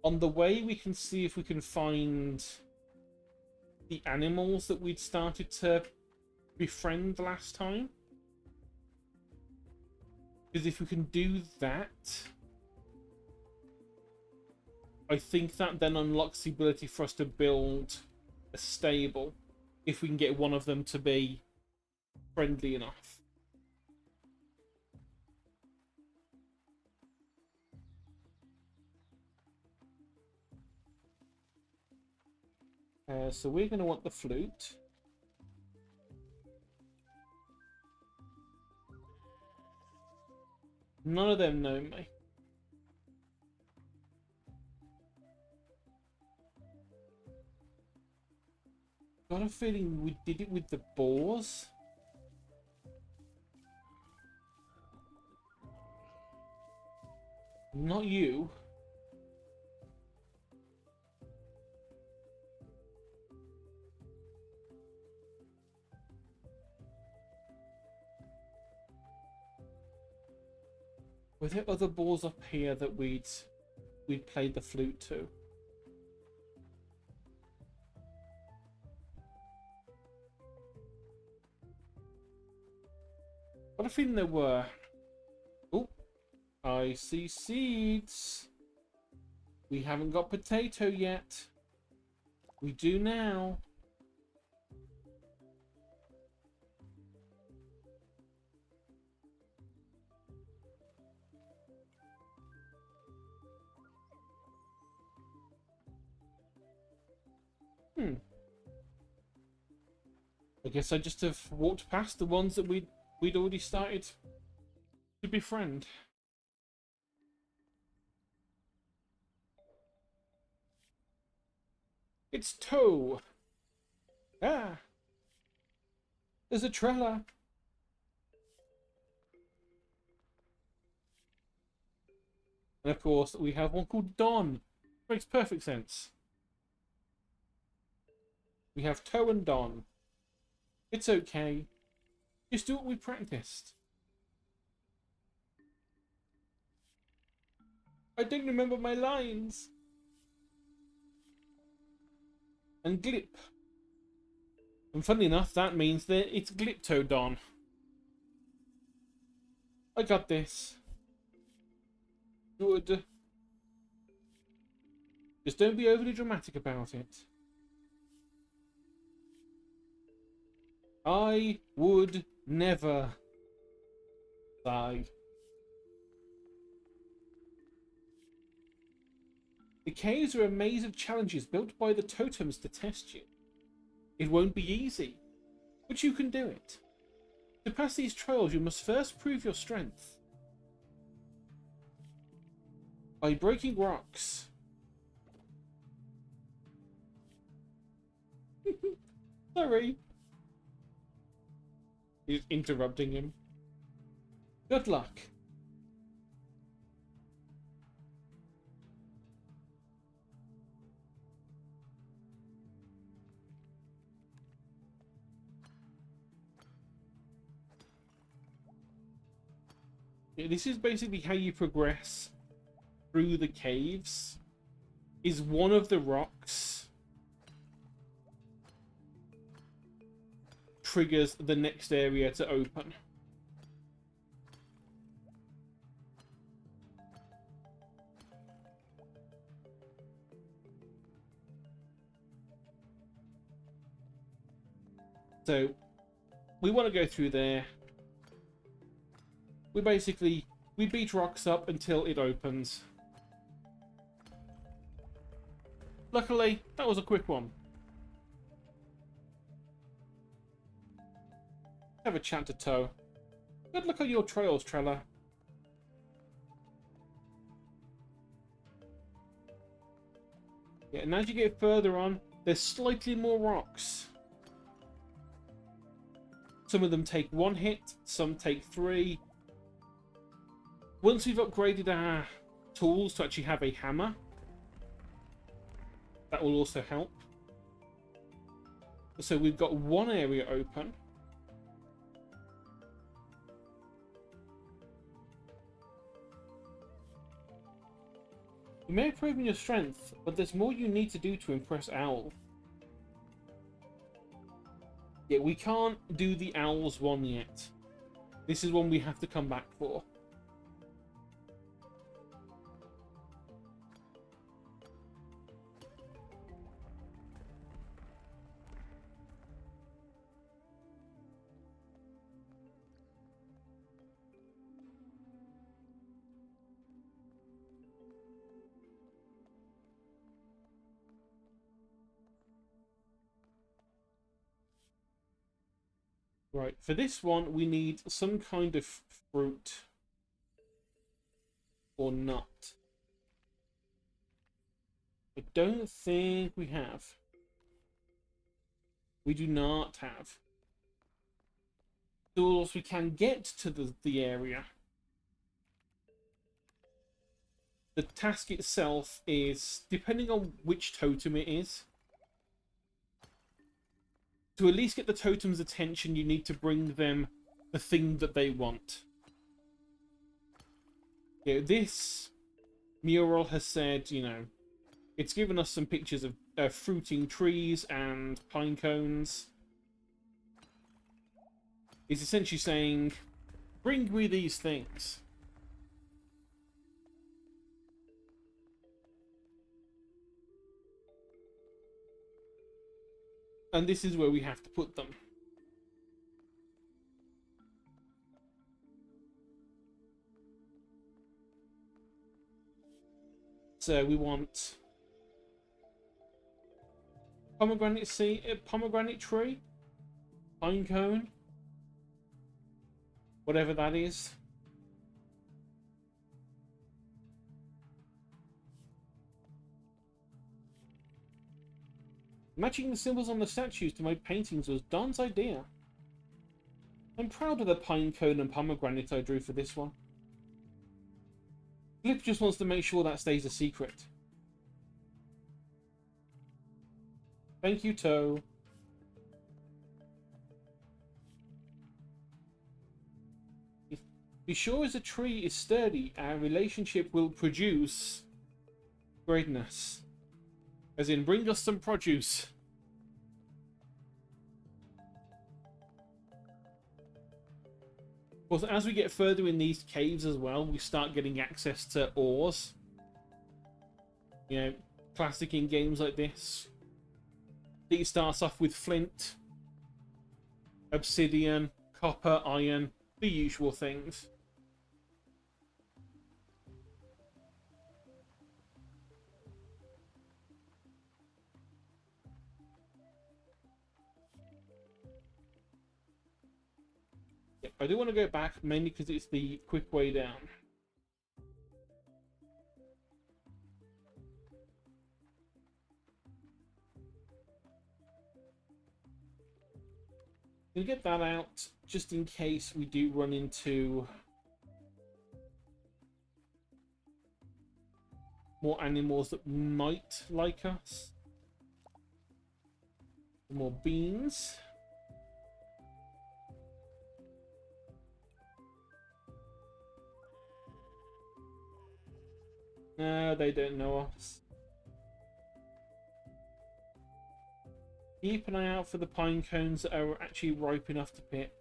On the way, we can see if we can find the animals that we'd started to befriend last time. Because if we can do that, I think that then unlocks the ability for us to build a stable, if we can get one of them to be friendly enough. So we're going to want the flute. None of them know me. Got a feeling we did it with the boars. Not you. Were there other balls up here that we'd played the flute to? What a feeling there were. Oh, I see seeds. We haven't got potato yet. We do now. Hmm. I guess I just have walked past the ones that we'd already started to befriend. It's Toe. Ah, there's a Trella. And of course, we have one called Don. Makes perfect sense. We have Toe and Don. It's okay. Just do what we practiced. I don't remember my lines. And Glip. And funnily enough, that means that it's Glyptodon. I got this. Good. Just don't be overly dramatic about it. I would never die. The caves are a maze of challenges built by the totems to test you. It won't be easy, but you can do it. To pass these trials, you must first prove your strength. By breaking rocks. Sorry. He's interrupting him. Good luck. Yeah, this is basically how you progress through the caves. Is one of the rocks triggers the next area to open. So we want to go through there. We beat rocks up until it opens. Luckily, that was a quick one. Have a chat to Toe. Good luck on your trails, Trella. Yeah, and as you get further on, there's slightly more rocks. Some of them take 1 hit, some take 3. Once we've upgraded our tools to actually have a hammer, that will also help. So we've got one area open. You may have proven your strength, but there's more you need to do to impress Owl. Yeah, we can't do the Owls one yet. This is one we have to come back for. Right, for this one, we need some kind of fruit or nut. I don't think we have. We do not have. Tools we can get to the area. The task itself is, depending on which totem it is, to at least get the totem's attention, you need to bring them the thing that they want. Yeah, this mural has said, you know, it's given us some pictures of fruiting trees and pine cones. It's essentially saying, bring me these things. And this is where we have to put them. So we want Pomegranate seed, pomegranate tree, pine cone, whatever that is. Matching the symbols on the statues to my paintings was Don's idea. I'm proud of the pine cone and pomegranate I drew for this one. Flip just wants to make sure that stays a secret. Thank you, Toe. Be sure as a tree is sturdy, our relationship will produce greatness. As in, bring us some produce. Well, as we get further in these caves as well, we start getting access to ores. You know, classic in games like this. It starts off with flint, obsidian, copper, iron, the usual things. Yep, I do want to go back, mainly because it's the quick way down. We'll get that out just in case we do run into more animals that might like us. More beans. No, they don't know us. Keep an eye out for the pine cones that are actually ripe enough to pick.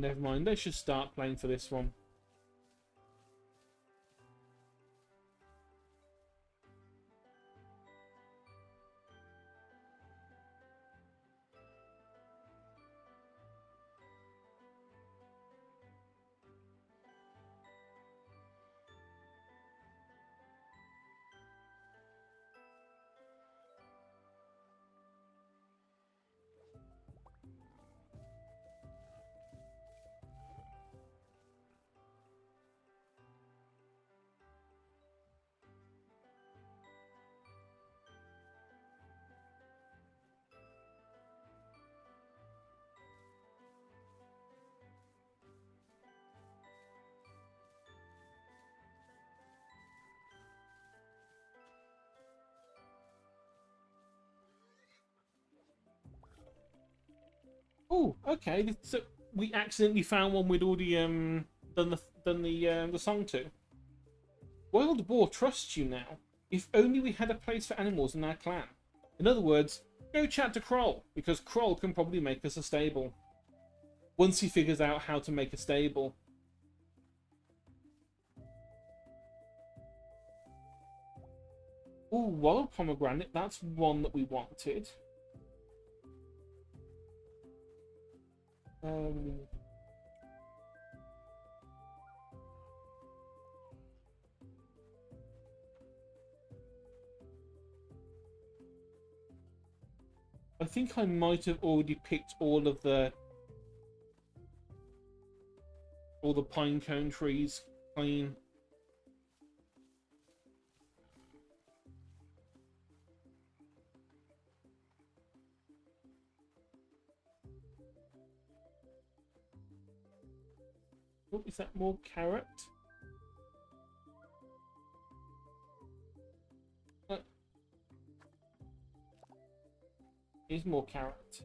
Never mind, let's just start playing for this one. Oh, okay. So we accidentally found one we'd already done the song to. Wild Boar trusts you now. If only we had a place for animals in our clan. In other words, go chat to Kroll, because Kroll can probably make us a stable. Once he figures out how to make a stable. Oh, wild pomegranate. That's one that we wanted. I think I might have already picked all the pine cone trees clean. Oh, is that more carrot? Is more carrot.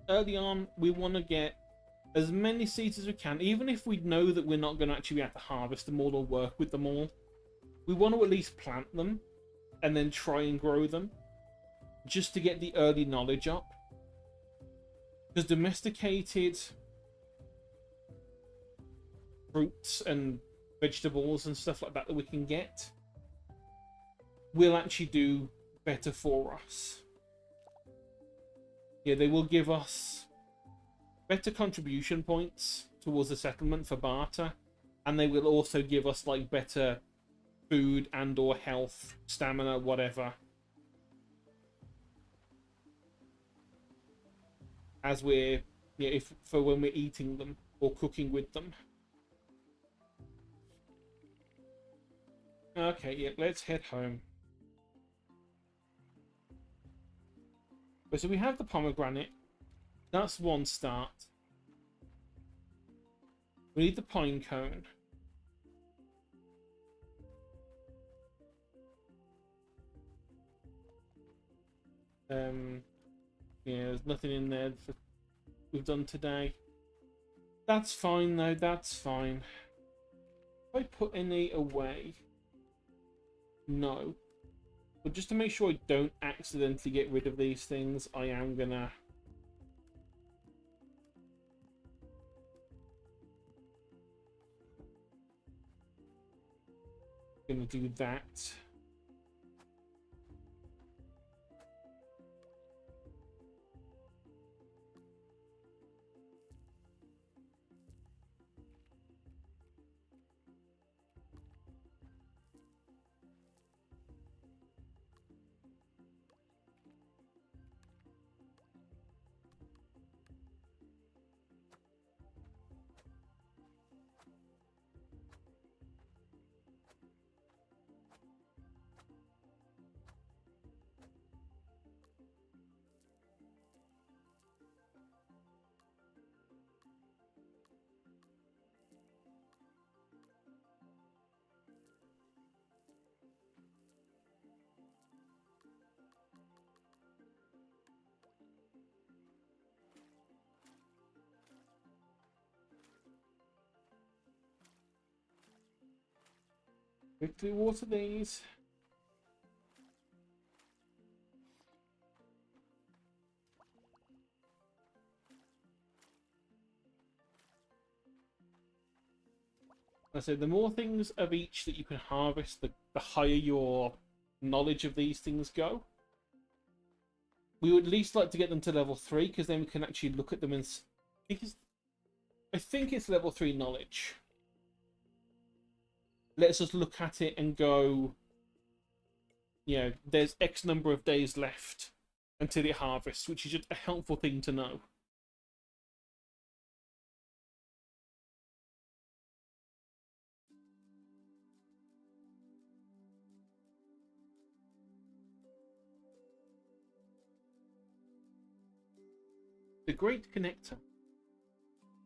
Early on, we want to get as many seeds as we can, even if we know that we're not going to actually have to harvest them all or work with them all. We want to at least plant them. and then try and grow them, just to get the early knowledge up. Because domesticated fruits and vegetables and stuff like that we can get will actually do better for us. Yeah, they will give us better contribution points towards the settlement for barter, and they will also give us like better food and or health, stamina, whatever, as we're, yeah, if for when we're eating them or cooking with them. Okay, yeah, let's head home. So we have the pomegranate. That's one start. We need the pine cone. Yeah, there's nothing in there that we've done today. That's fine though, that's fine. If I put any away? No. But just to make sure I don't accidentally get rid of these things, I am gonna do that. Quickly water these. I say the more things of each that you can harvest, the higher your knowledge of these things go. We would at least like to get them to level 3, because then we can actually look at them and... Because I think it's level 3 knowledge. Let's just look at it and go, you know, there's X number of days left until it harvests, which is just a helpful thing to know. The Great Connector.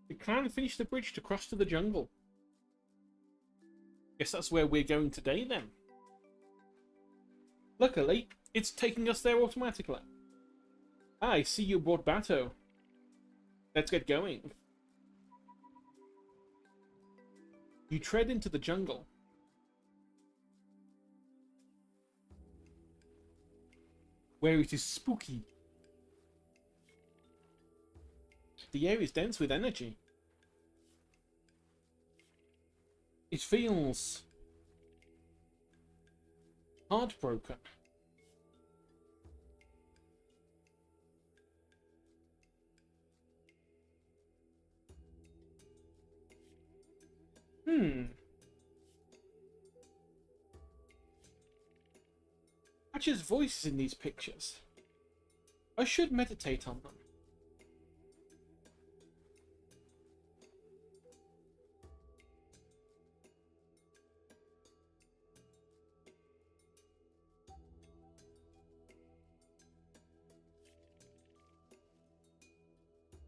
The clan finished the bridge to cross to the jungle. Guess that's where we're going today then. Luckily, it's taking us there automatically. I see you brought Bato. Let's get going. You tread into the jungle. Where it is spooky. The air is dense with energy. It feels heartbroken. Patch's voice is in these pictures. I should meditate on them.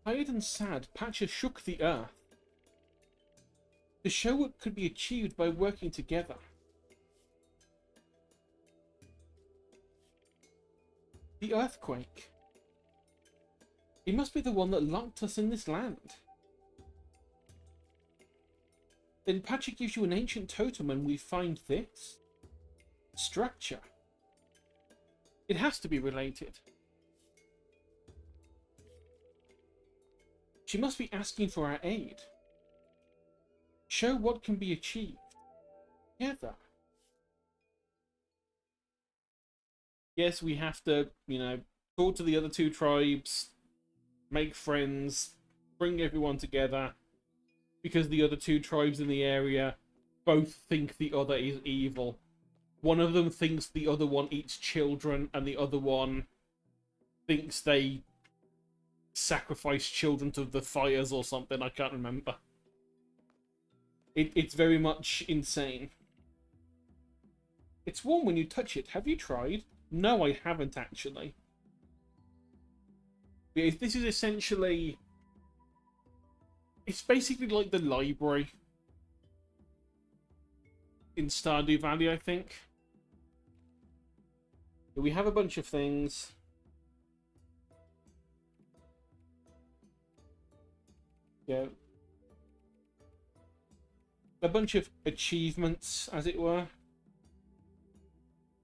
Tired and sad, Patcher shook the earth to show what could be achieved by working together. The earthquake. It must be the one that locked us in this land. Then Patcher gives you an ancient totem and we find this structure. It has to be related. She must be asking for our aid. Show what can be achieved together. Yes, we have to, talk to the other two tribes, make friends, bring everyone together, because the other two tribes in the area both think the other is evil. One of them thinks the other one eats children, and the other one thinks they sacrifice children to the fires or something. I can't remember. It's very much insane. It's warm when you touch it. Have you tried? No, I haven't actually. This is essentially... It's basically like the library in Stardew Valley, I think. We have a bunch of things. Yeah. A bunch of achievements, as it were.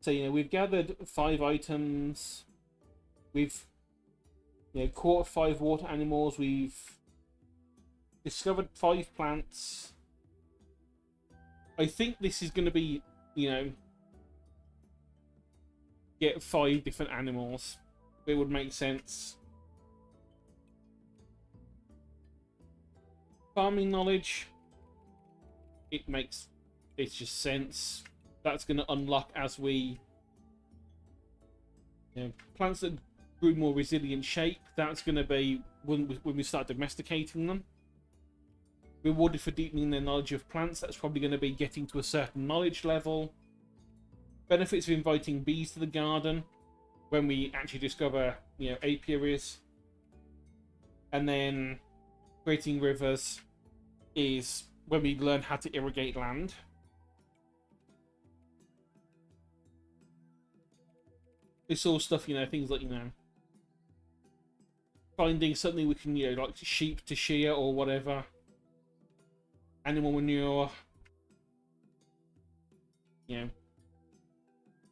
So, we've gathered 5 items. We've, caught 5 water animals. We've discovered 5 plants. I think this is going to be, get 5 different animals. It would make sense. Farming knowledge. It's just sense. That's going to unlock as we, plants that grew more resilient shape. That's going to be when we start domesticating them. Rewarded for deepening their knowledge of plants. That's probably going to be getting to a certain knowledge level. Benefits of inviting bees to the garden when we actually discover, apiaries. And then creating rivers is when we learn how to irrigate land. It's all stuff, things like, finding something we can, like sheep to shear or whatever. Animal manure.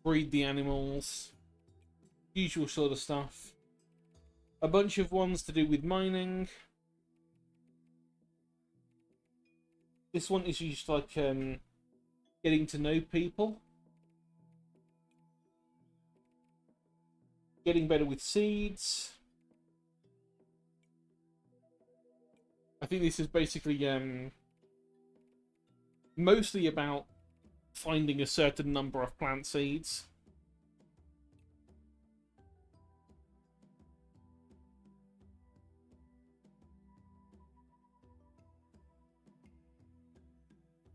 Breed the animals. Usual sort of stuff. A bunch of ones to do with mining. This one is just like getting to know people. Getting better with seeds. I think this is basically mostly about finding a certain number of plant seeds.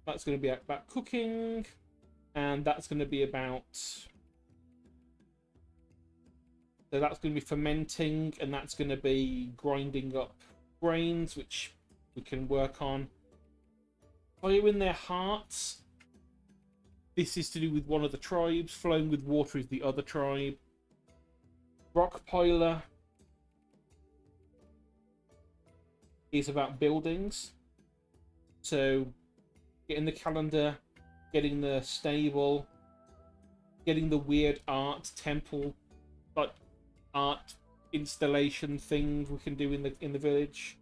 That's going to be about cooking, and that's going to be about... So that's going to be fermenting, and that's going to be grinding up grains, which we can work on. Fire in their hearts. This is to do with one of the tribes. Flowing with water is the other tribe. Rock piler is about buildings. So getting the calendar, getting the stable, getting the weird art temple, like art installation things we can do in the village,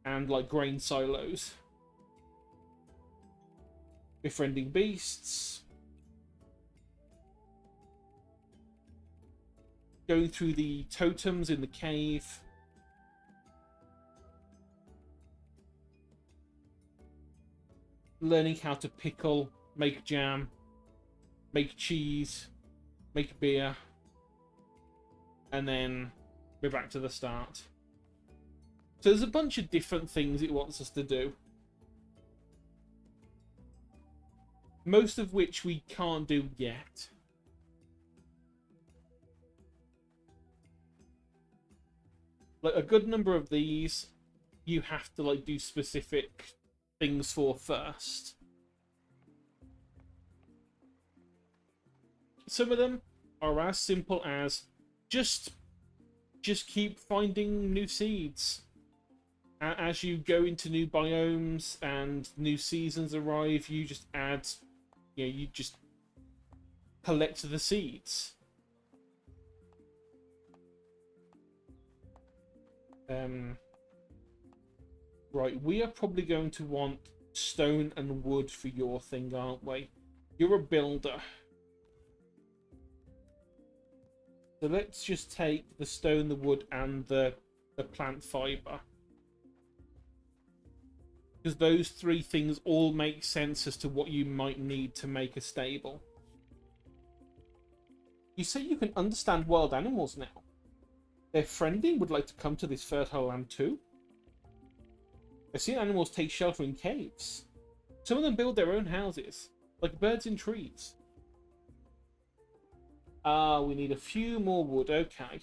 and like grain silos. Befriending beasts. Going through the totems in the cave. Learning how to pickle, make jam, make cheese, make beer. And then we're back to the start. So there's a bunch of different things it wants us to do. Most of which we can't do yet. Like a good number of these, you have to like do specific things for first. Some of them are as simple as just keep finding new seeds. As you go into new biomes and new seasons arrive, you just add, you just collect the seeds. Right, we are probably going to want stone and wood for your thing, aren't we? You're a builder. So let's just take the stone, the wood, and the plant fiber. Because those three things all make sense as to what you might need to make a stable. You say you can understand wild animals now. They're friendly and would like to come to this fertile land too. I've seen animals take shelter in caves. Some of them build their own houses, like birds in trees. We need a few more wood. Okay.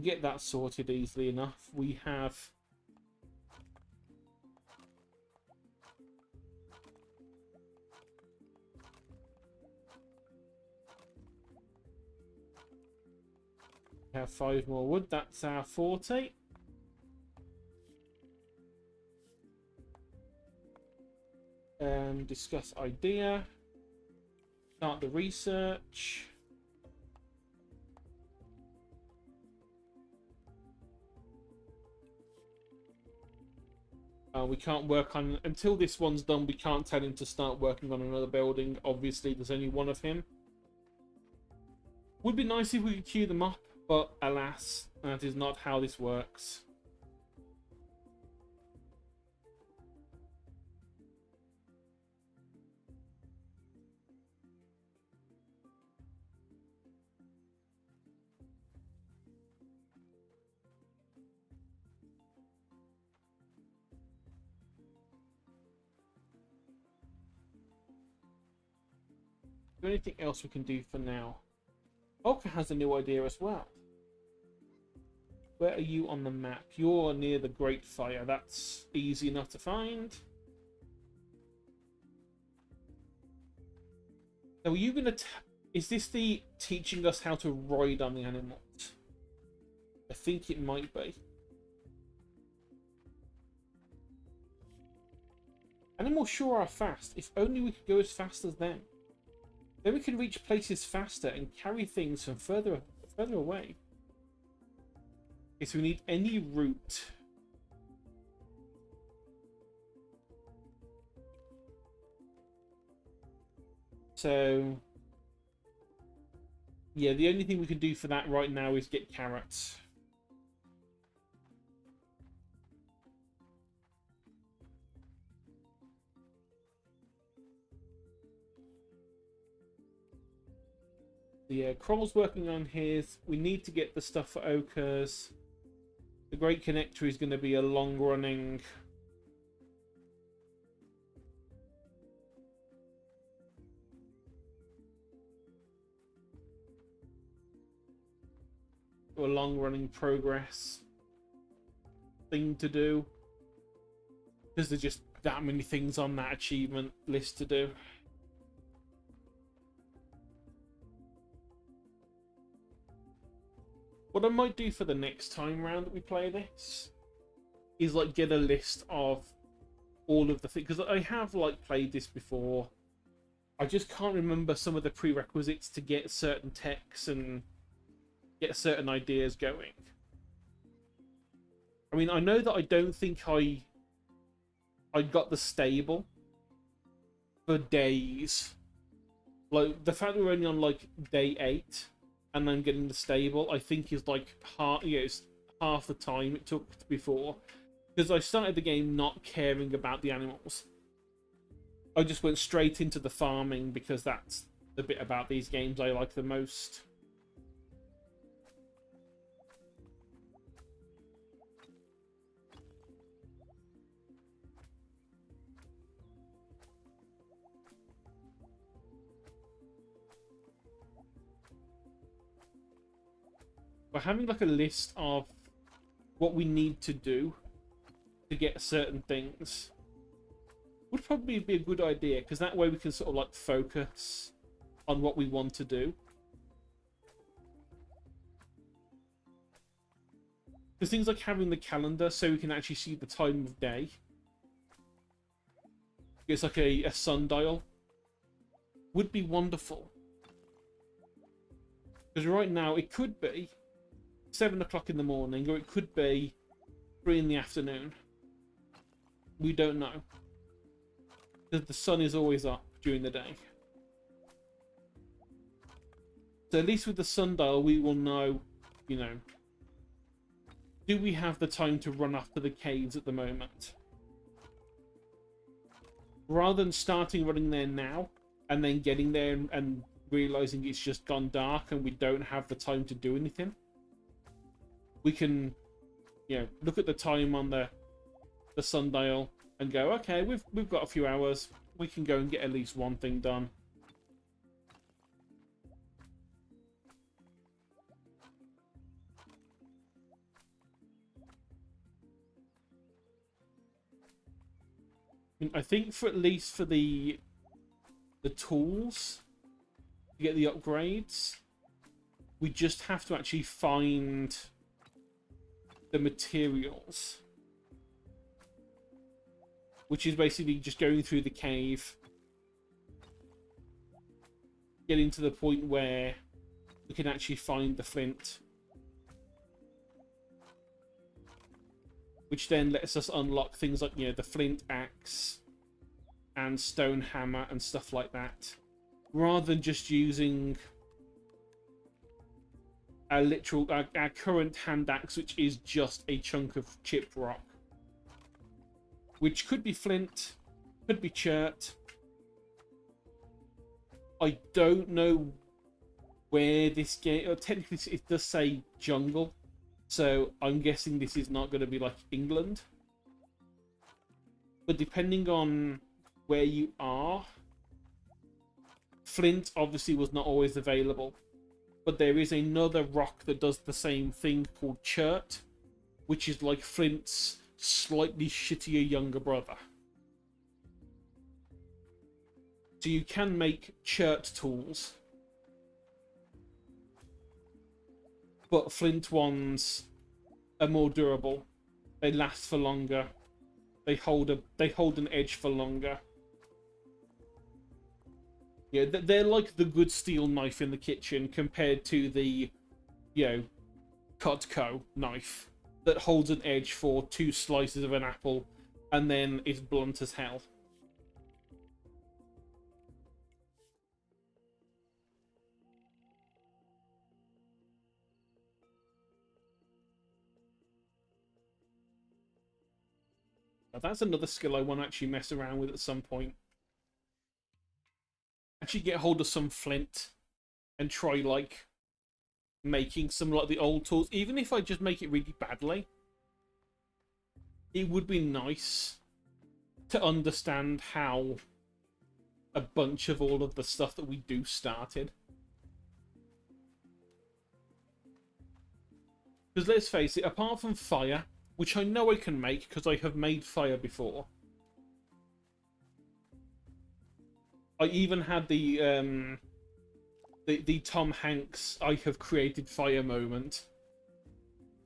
Get that sorted easily enough. We have... have 5 more wood. That's our forte. Discuss idea. Start the research. We can't work on... Until this one's done, we can't tell him to start working on another building. Obviously, there's only one of him. Would be nice if we could queue them up, but alas, that is not how this works. Is there anything else we can do for now? Olka has a new idea as well. Where are you on the map? You're near the Great Fire. That's easy enough to find. Now, are you going to... Is this the teaching us how to ride on the animals? I think it might be. Animals sure are fast. If only we could go as fast as them. Then we can reach places faster and carry things from further away. Okay, so we need any route. So, yeah, the only thing we can do for that right now is get carrots. Yeah, Kroll's working on his. We need to get the stuff for Ochres. The Great Connector is going to be a long-running... a long-running progress thing to do. Because there's just that many things on that achievement list to do. What I might do for the next time round that we play this is like get a list of all of the things, because I have like played this before. I just can't remember some of the prerequisites to get certain techs and get certain ideas going. I mean, I know that I don't think I got the stable for days. Like the fact that we're only on like day 8. And then getting the stable, I think is like half, it's half the time it took before. Because I started the game not caring about the animals. I just went straight into the farming because that's the bit about these games I like the most. But having like a list of what we need to do to get certain things would probably be a good idea, because that way we can sort of like focus on what we want to do. Because things like having the calendar so we can actually see the time of day. It's like a sundial. Would be wonderful. Because right now it could be 7 o'clock in the morning, or it could be 3 in the afternoon. We don't know. Because the sun is always up during the day. So at least with the sundial, we will know, you know, do we have the time to run after the caves at the moment? Rather than starting running there now, and then getting there and realizing it's just gone dark and we don't have the time to do anything, we can, you know, look at the time on the sundial and go, okay, we've got a few hours. We can go and get at least one thing done. I think for at least for the tools to get the upgrades, we just have to actually find the materials, which is basically just going through the cave, getting to the point where we can actually find the flint, which then lets us unlock things like, you know, the flint axe and stone hammer and stuff like that, rather than just using our current hand axe, which is just a chunk of chipped rock, which could be flint, could be chert. I don't know where this game, technically it does say jungle, so I'm guessing this is not going to be like England. But depending on where you are, flint obviously was not always available. But there is another rock that does the same thing called chert, which is like flint's slightly shittier younger brother. So you can make chert tools, but flint ones are more durable. They last for longer. They hold an edge for longer. Yeah, they're like the good steel knife in the kitchen compared to the, you know, Cutco knife that holds an edge for 2 slices of an apple and then is blunt as hell. Now, that's another skill I want to actually mess around with at some point. Actually get hold of some flint and try, like, making some, like, the old tools. Even if I just make it really badly, it would be nice to understand how a bunch of all of the stuff that we do started. Because let's face it, apart from fire, which I know I can make because I have made fire before. I even had the Tom Hanks "I have created fire" moment,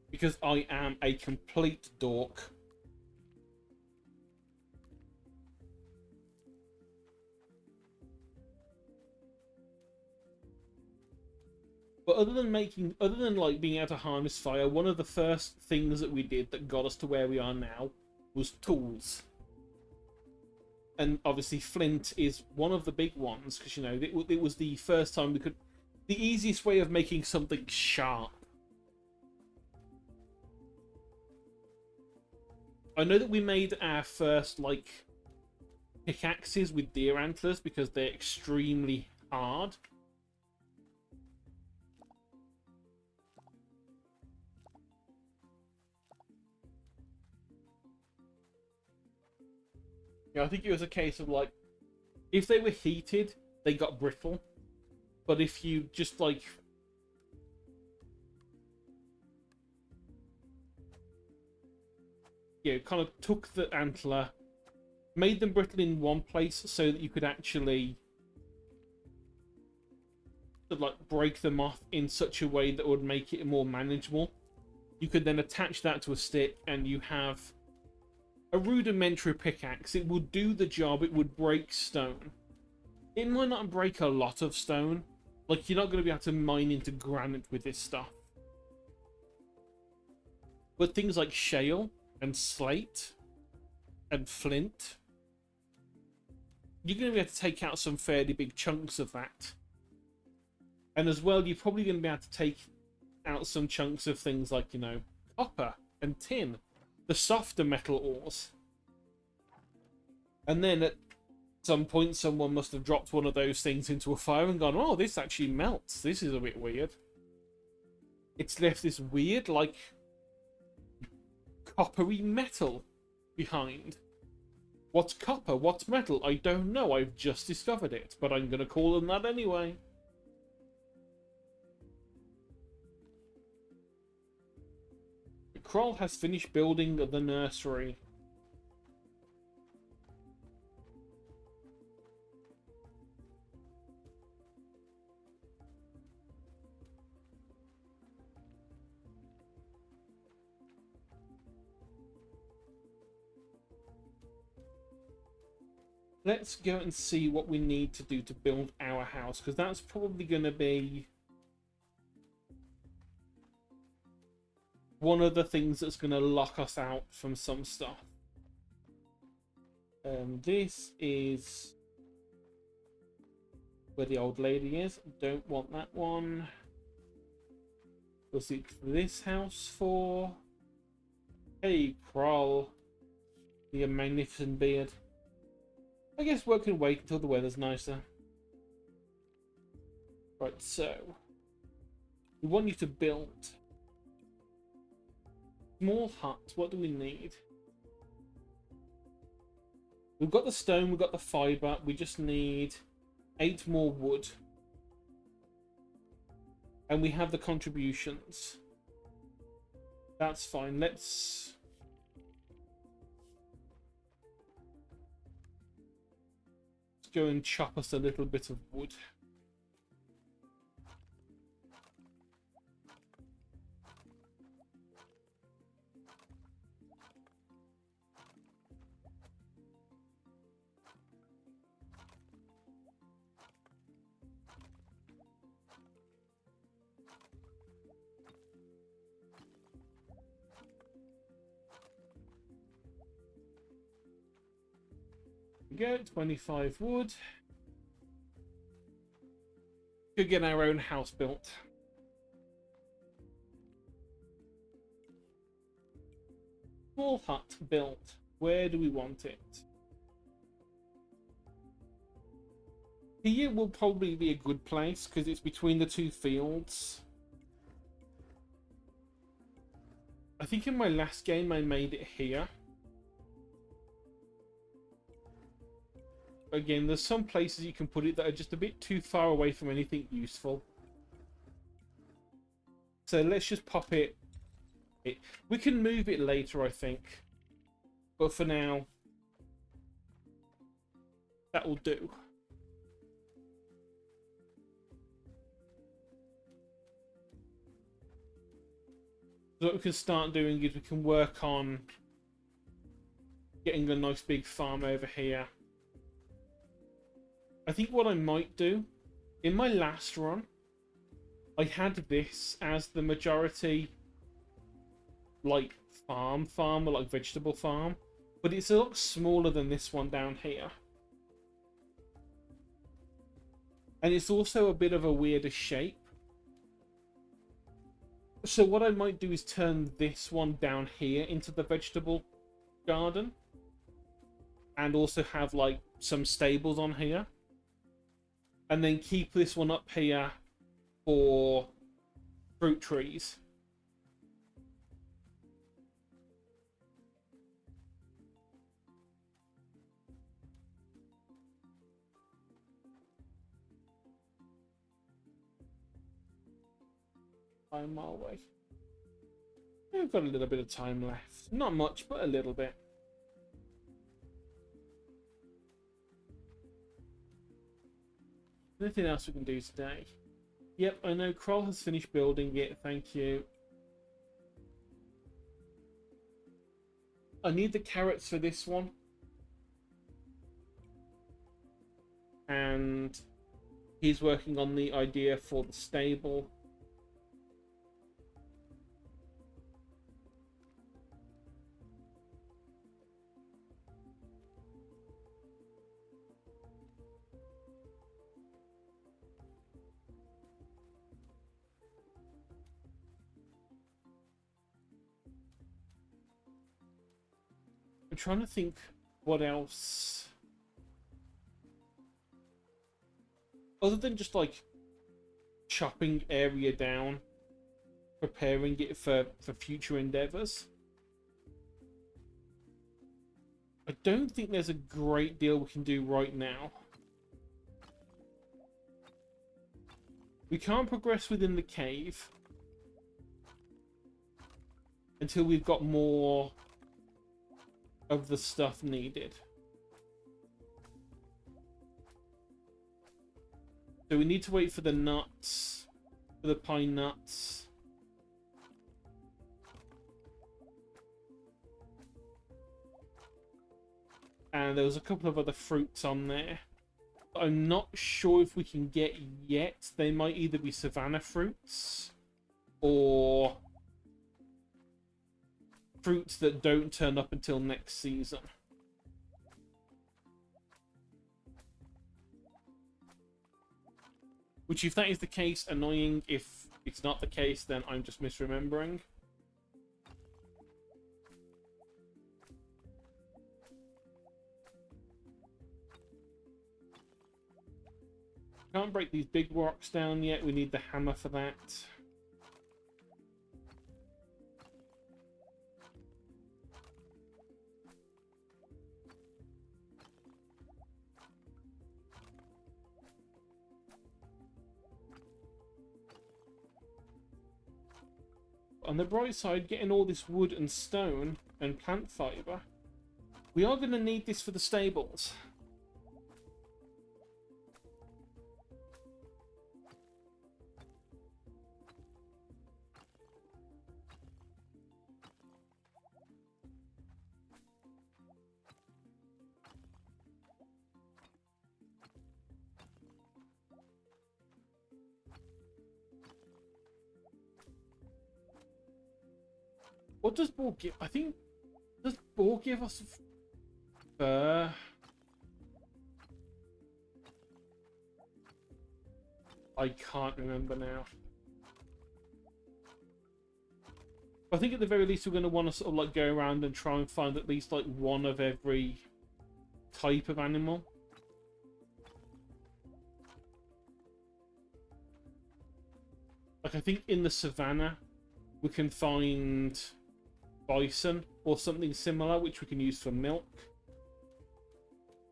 because I am a complete dork. But other than like being able to harness fire, one of the first things that we did that got us to where we are now was tools. And obviously flint is one of the big ones, because, you know, it was the first time we could... The easiest way of making something sharp. I know that we made our first, like, pickaxes with deer antlers because they're extremely hard. Yeah, I think it was a case of, like, if they were heated, they got brittle. But if you just, like... Yeah, kind of took the antler, made them brittle in one place so that you could actually... sort of, like, break them off in such a way that would make it more manageable. You could then attach that to a stick and you have a rudimentary pickaxe. It would do the job. It would break stone. It might not break a lot of stone. Like, you're not going to be able to mine into granite with this stuff. But things like shale and slate and flint, you're going to be able to take out some fairly big chunks of that. And as well, you're probably going to be able to take out some chunks of things like, you know, copper and tin, the softer metal ores. And then at some point, someone must have dropped one of those things into a fire and gone, oh, this actually melts. This is a bit weird. It's left this weird, like, coppery metal behind. What's copper? What's metal? I don't know. I've just discovered it, but I'm going to call them that anyway. Kroll has finished building the nursery. Let's go and see what we need to do to build our house, because that's probably going to be one of the things that's going to lock us out from some stuff. This is where the old lady is. Don't want that one. What's it for this house for? Hey, Kroll. Your magnificent beard. I guess work can wait until the weather's nicer. Right, so we want you to build small huts. What do we need? We've got the stone, we've got the fibre, we just need 8 more wood. And we have the contributions. That's fine. Let's go and chop us a little bit of wood. Go 25 wood. Could get our own house built. Small hut built. Where do we want it? Here will probably be a good place because it's between the 2 fields. I think in my last game I made it here. Again, there's some places you can put it that are just a bit too far away from anything useful. So let's just pop it. We can move it later, I think. But for now, that will do. So what we can start doing is we can work on getting a nice big farm over here. I think what I might do, in my last run, I had this as the majority, like, farm or, like, vegetable farm. But it's a lot smaller than this one down here. And it's also a bit of a weirder shape. So what I might do is turn this one down here into the vegetable garden. And also have, like, some stables on here. And then keep this one up here for fruit trees. I'm a mile away. We've got a little bit of time left. Not much, but a little bit. Anything else we can do today? Yep, I know Kroll has finished building it. Thank you. I need the carrots for this one. And he's working on the idea for the stable. I'm trying to think what else. Other than just like chopping area down, preparing it for future endeavors. I don't think there's a great deal we can do right now. We can't progress within the cave until we've got more of the stuff needed. So we need to wait for the nuts, for the pine nuts. And there was a couple of other fruits on there. I'm not sure if we can get yet. They might either be savannah fruits or fruits that don't turn up until next season. Which, if that is the case, annoying. If it's not the case, then I'm just misremembering. Can't break these big rocks down yet. We need the hammer for that. On the bright side, getting all this wood and stone and plant fiber, we are going to need this for the stables. What does boar give? I think, does boar give us fur? I can't remember now. I think at the very least we're going to want to sort of like go around and try and find at least like one of every type of animal. Like I think in the savannah we can find bison or something similar, which we can use for milk,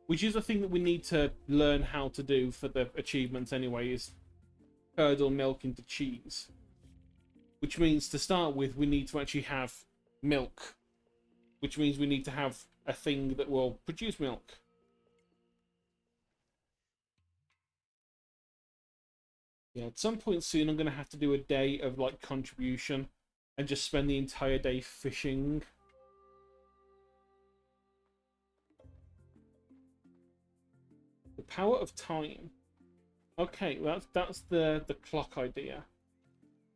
which is a thing that we need to learn how to do for the achievements anyway, is curdle milk into cheese, which means to start with we need to actually have milk, which means we need to have a thing that will produce milk. Yeah, at some point soon I'm going to have to do a day of like contribution and just spend the entire day fishing. The power of time. Okay, well, that's the clock idea.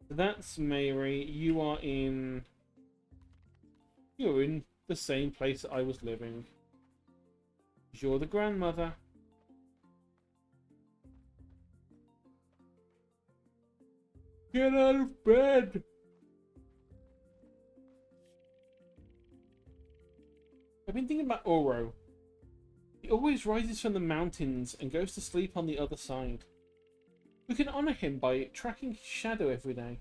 That's Mary. You're in the same place that I was living. You're the grandmother. Get out of bed! I've been thinking about Oro. He always rises from the mountains and goes to sleep on the other side. We can honor him by tracking his shadow every day.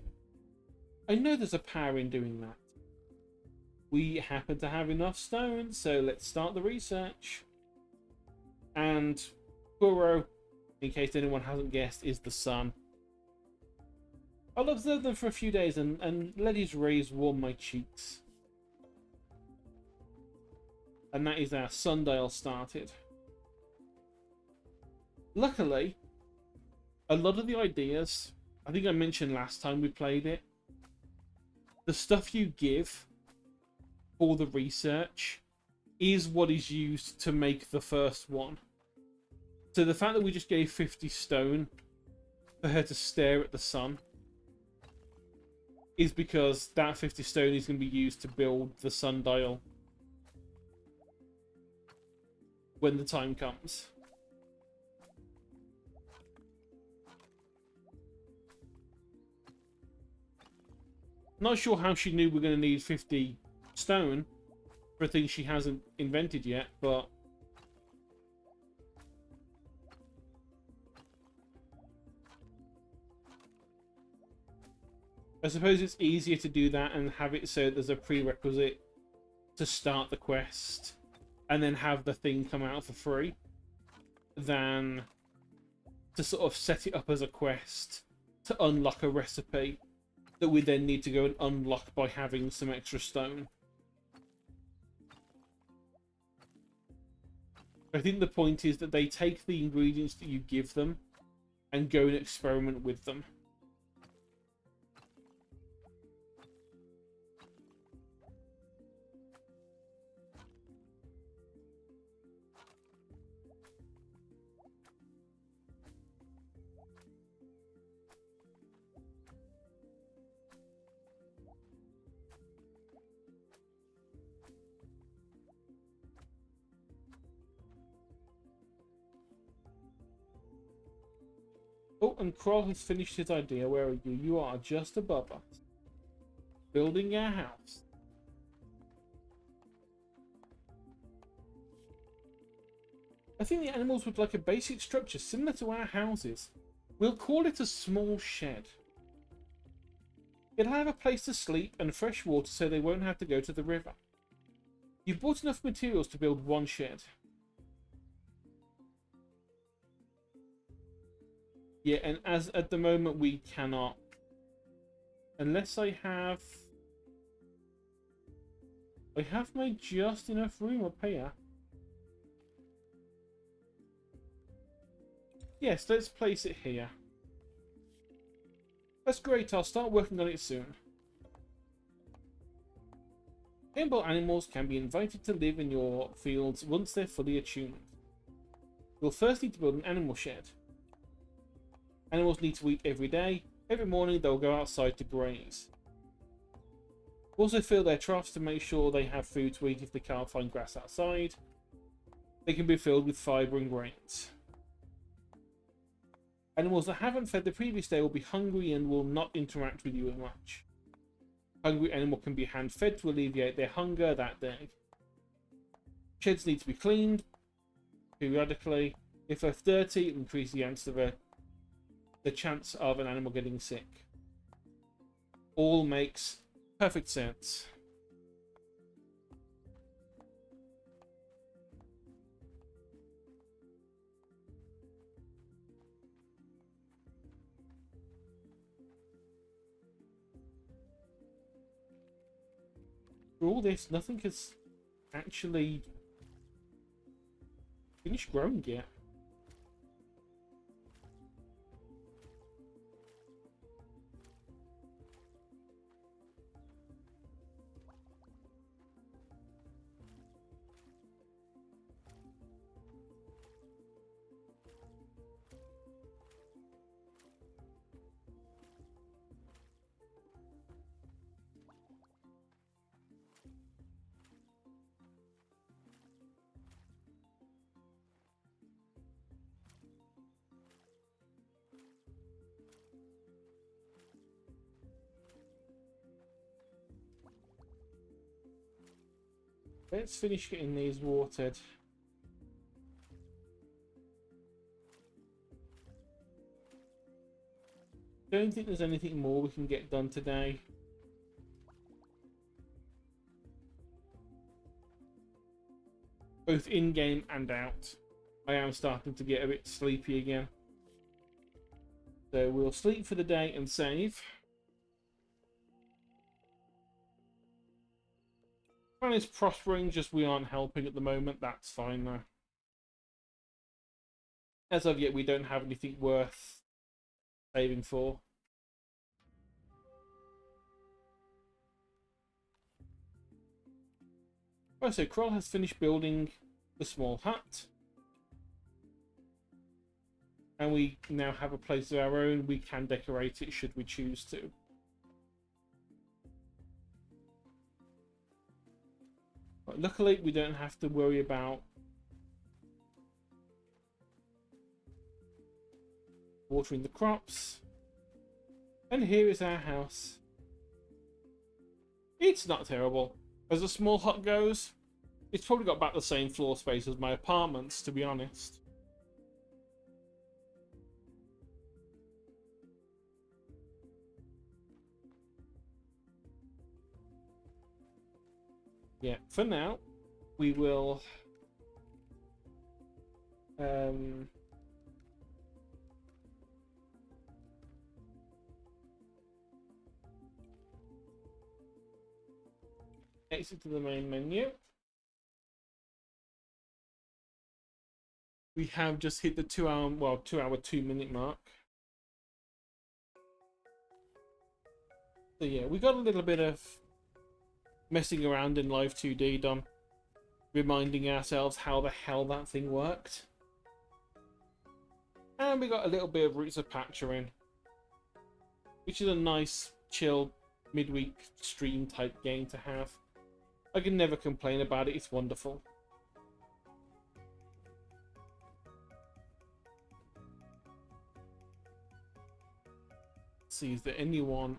I know there's a power in doing that. We happen to have enough stone, so let's start the research. And Oro, in case anyone hasn't guessed, is the sun. I'll observe them for a few days and let his rays warm my cheeks. And that is our sundial started. Luckily, a lot of the ideas, I think I mentioned last time we played it, the stuff you give for the research is what is used to make the first one. So the fact that we just gave 50 stone for her to stare at the sun is because that 50 stone is going to be used to build the sundial when the time comes. Not sure how she knew we're going to need 50 stone, for things she hasn't invented yet, but I suppose it's easier to do that and have it so there's a prerequisite to start the quest and then have the thing come out for free than to sort of set it up as a quest to unlock a recipe that we then need to go and unlock by having some extra stone. I think the point is that they take the ingredients that you give them and go and experiment with them. Oh, and Kroll has finished his idea. Where are you? You are just above us. Building our house. I think the animals would like a basic structure similar to our houses. We'll call it a small shed. It'll have a place to sleep and fresh water so they won't have to go to the river. You've bought enough materials to build one shed. Yeah, and as at the moment we cannot. Unless I have made just enough room up here. Yes, let's place it here. That's great, I'll start working on it soon. Gamble animals can be invited to live in your fields once they're fully attuned. You'll first need to build an animal shed. Animals need to eat every day. Every morning they'll go outside to graze. Also fill their troughs to make sure they have food to eat if they can't find grass outside. They can be filled with fibre and grains. Animals that haven't fed the previous day will be hungry and will not interact with you as much. Hungry animal can be hand-fed to alleviate their hunger that day. Sheds need to be cleaned periodically. If left dirty, it increases the chance of an animal getting sick. All makes perfect sense. For all this, nothing has actually finished growing yet. Let's finish getting these watered. Don't think there's anything more we can get done today. Both in-game and out. I am starting to get a bit sleepy again. So we'll sleep for the day and save. Plan is prospering, just we aren't helping at the moment. That's fine though. As of yet, we don't have anything worth saving for. Right, so Kroll has finished building the small hut. And we now have a place of our own. We can decorate it should we choose to. But luckily, we don't have to worry about watering the crops. And here is our house. It's not terrible. As a small hut goes, It's probably got about the same floor space as my apartments, to be honest. Yeah, for now, we will exit to the main menu. We have just hit the 2 hour, well, 2 hour, 2 minute mark. So yeah, we got a little bit of messing around in Live 2D done, reminding ourselves how the hell that thing worked. And we got a little bit of Roots of Patcherin, which is a nice, chill, midweek stream type game to have. I can never complain about it, it's wonderful. Let's see, is there anyone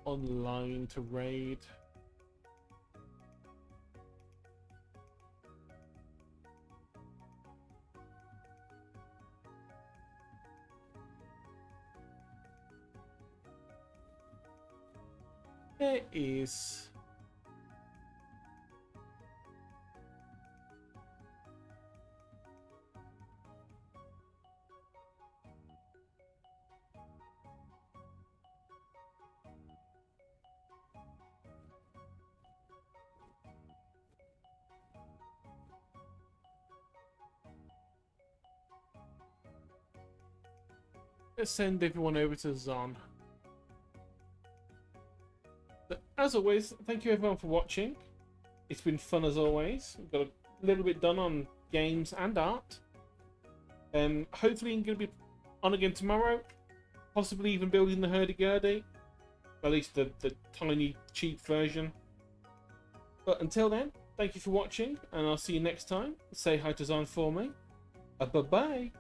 online to raid? There is. Let's send everyone over to Zon. But as always, thank you everyone for watching. It's been fun as always. We've got a little bit done on games and art. Hopefully I'm going to be on again tomorrow. Possibly even building the hurdy-gurdy. At least the tiny, cheap version. But until then, thank you for watching, and I'll see you next time. Say hi to Zon for me. Bye-bye.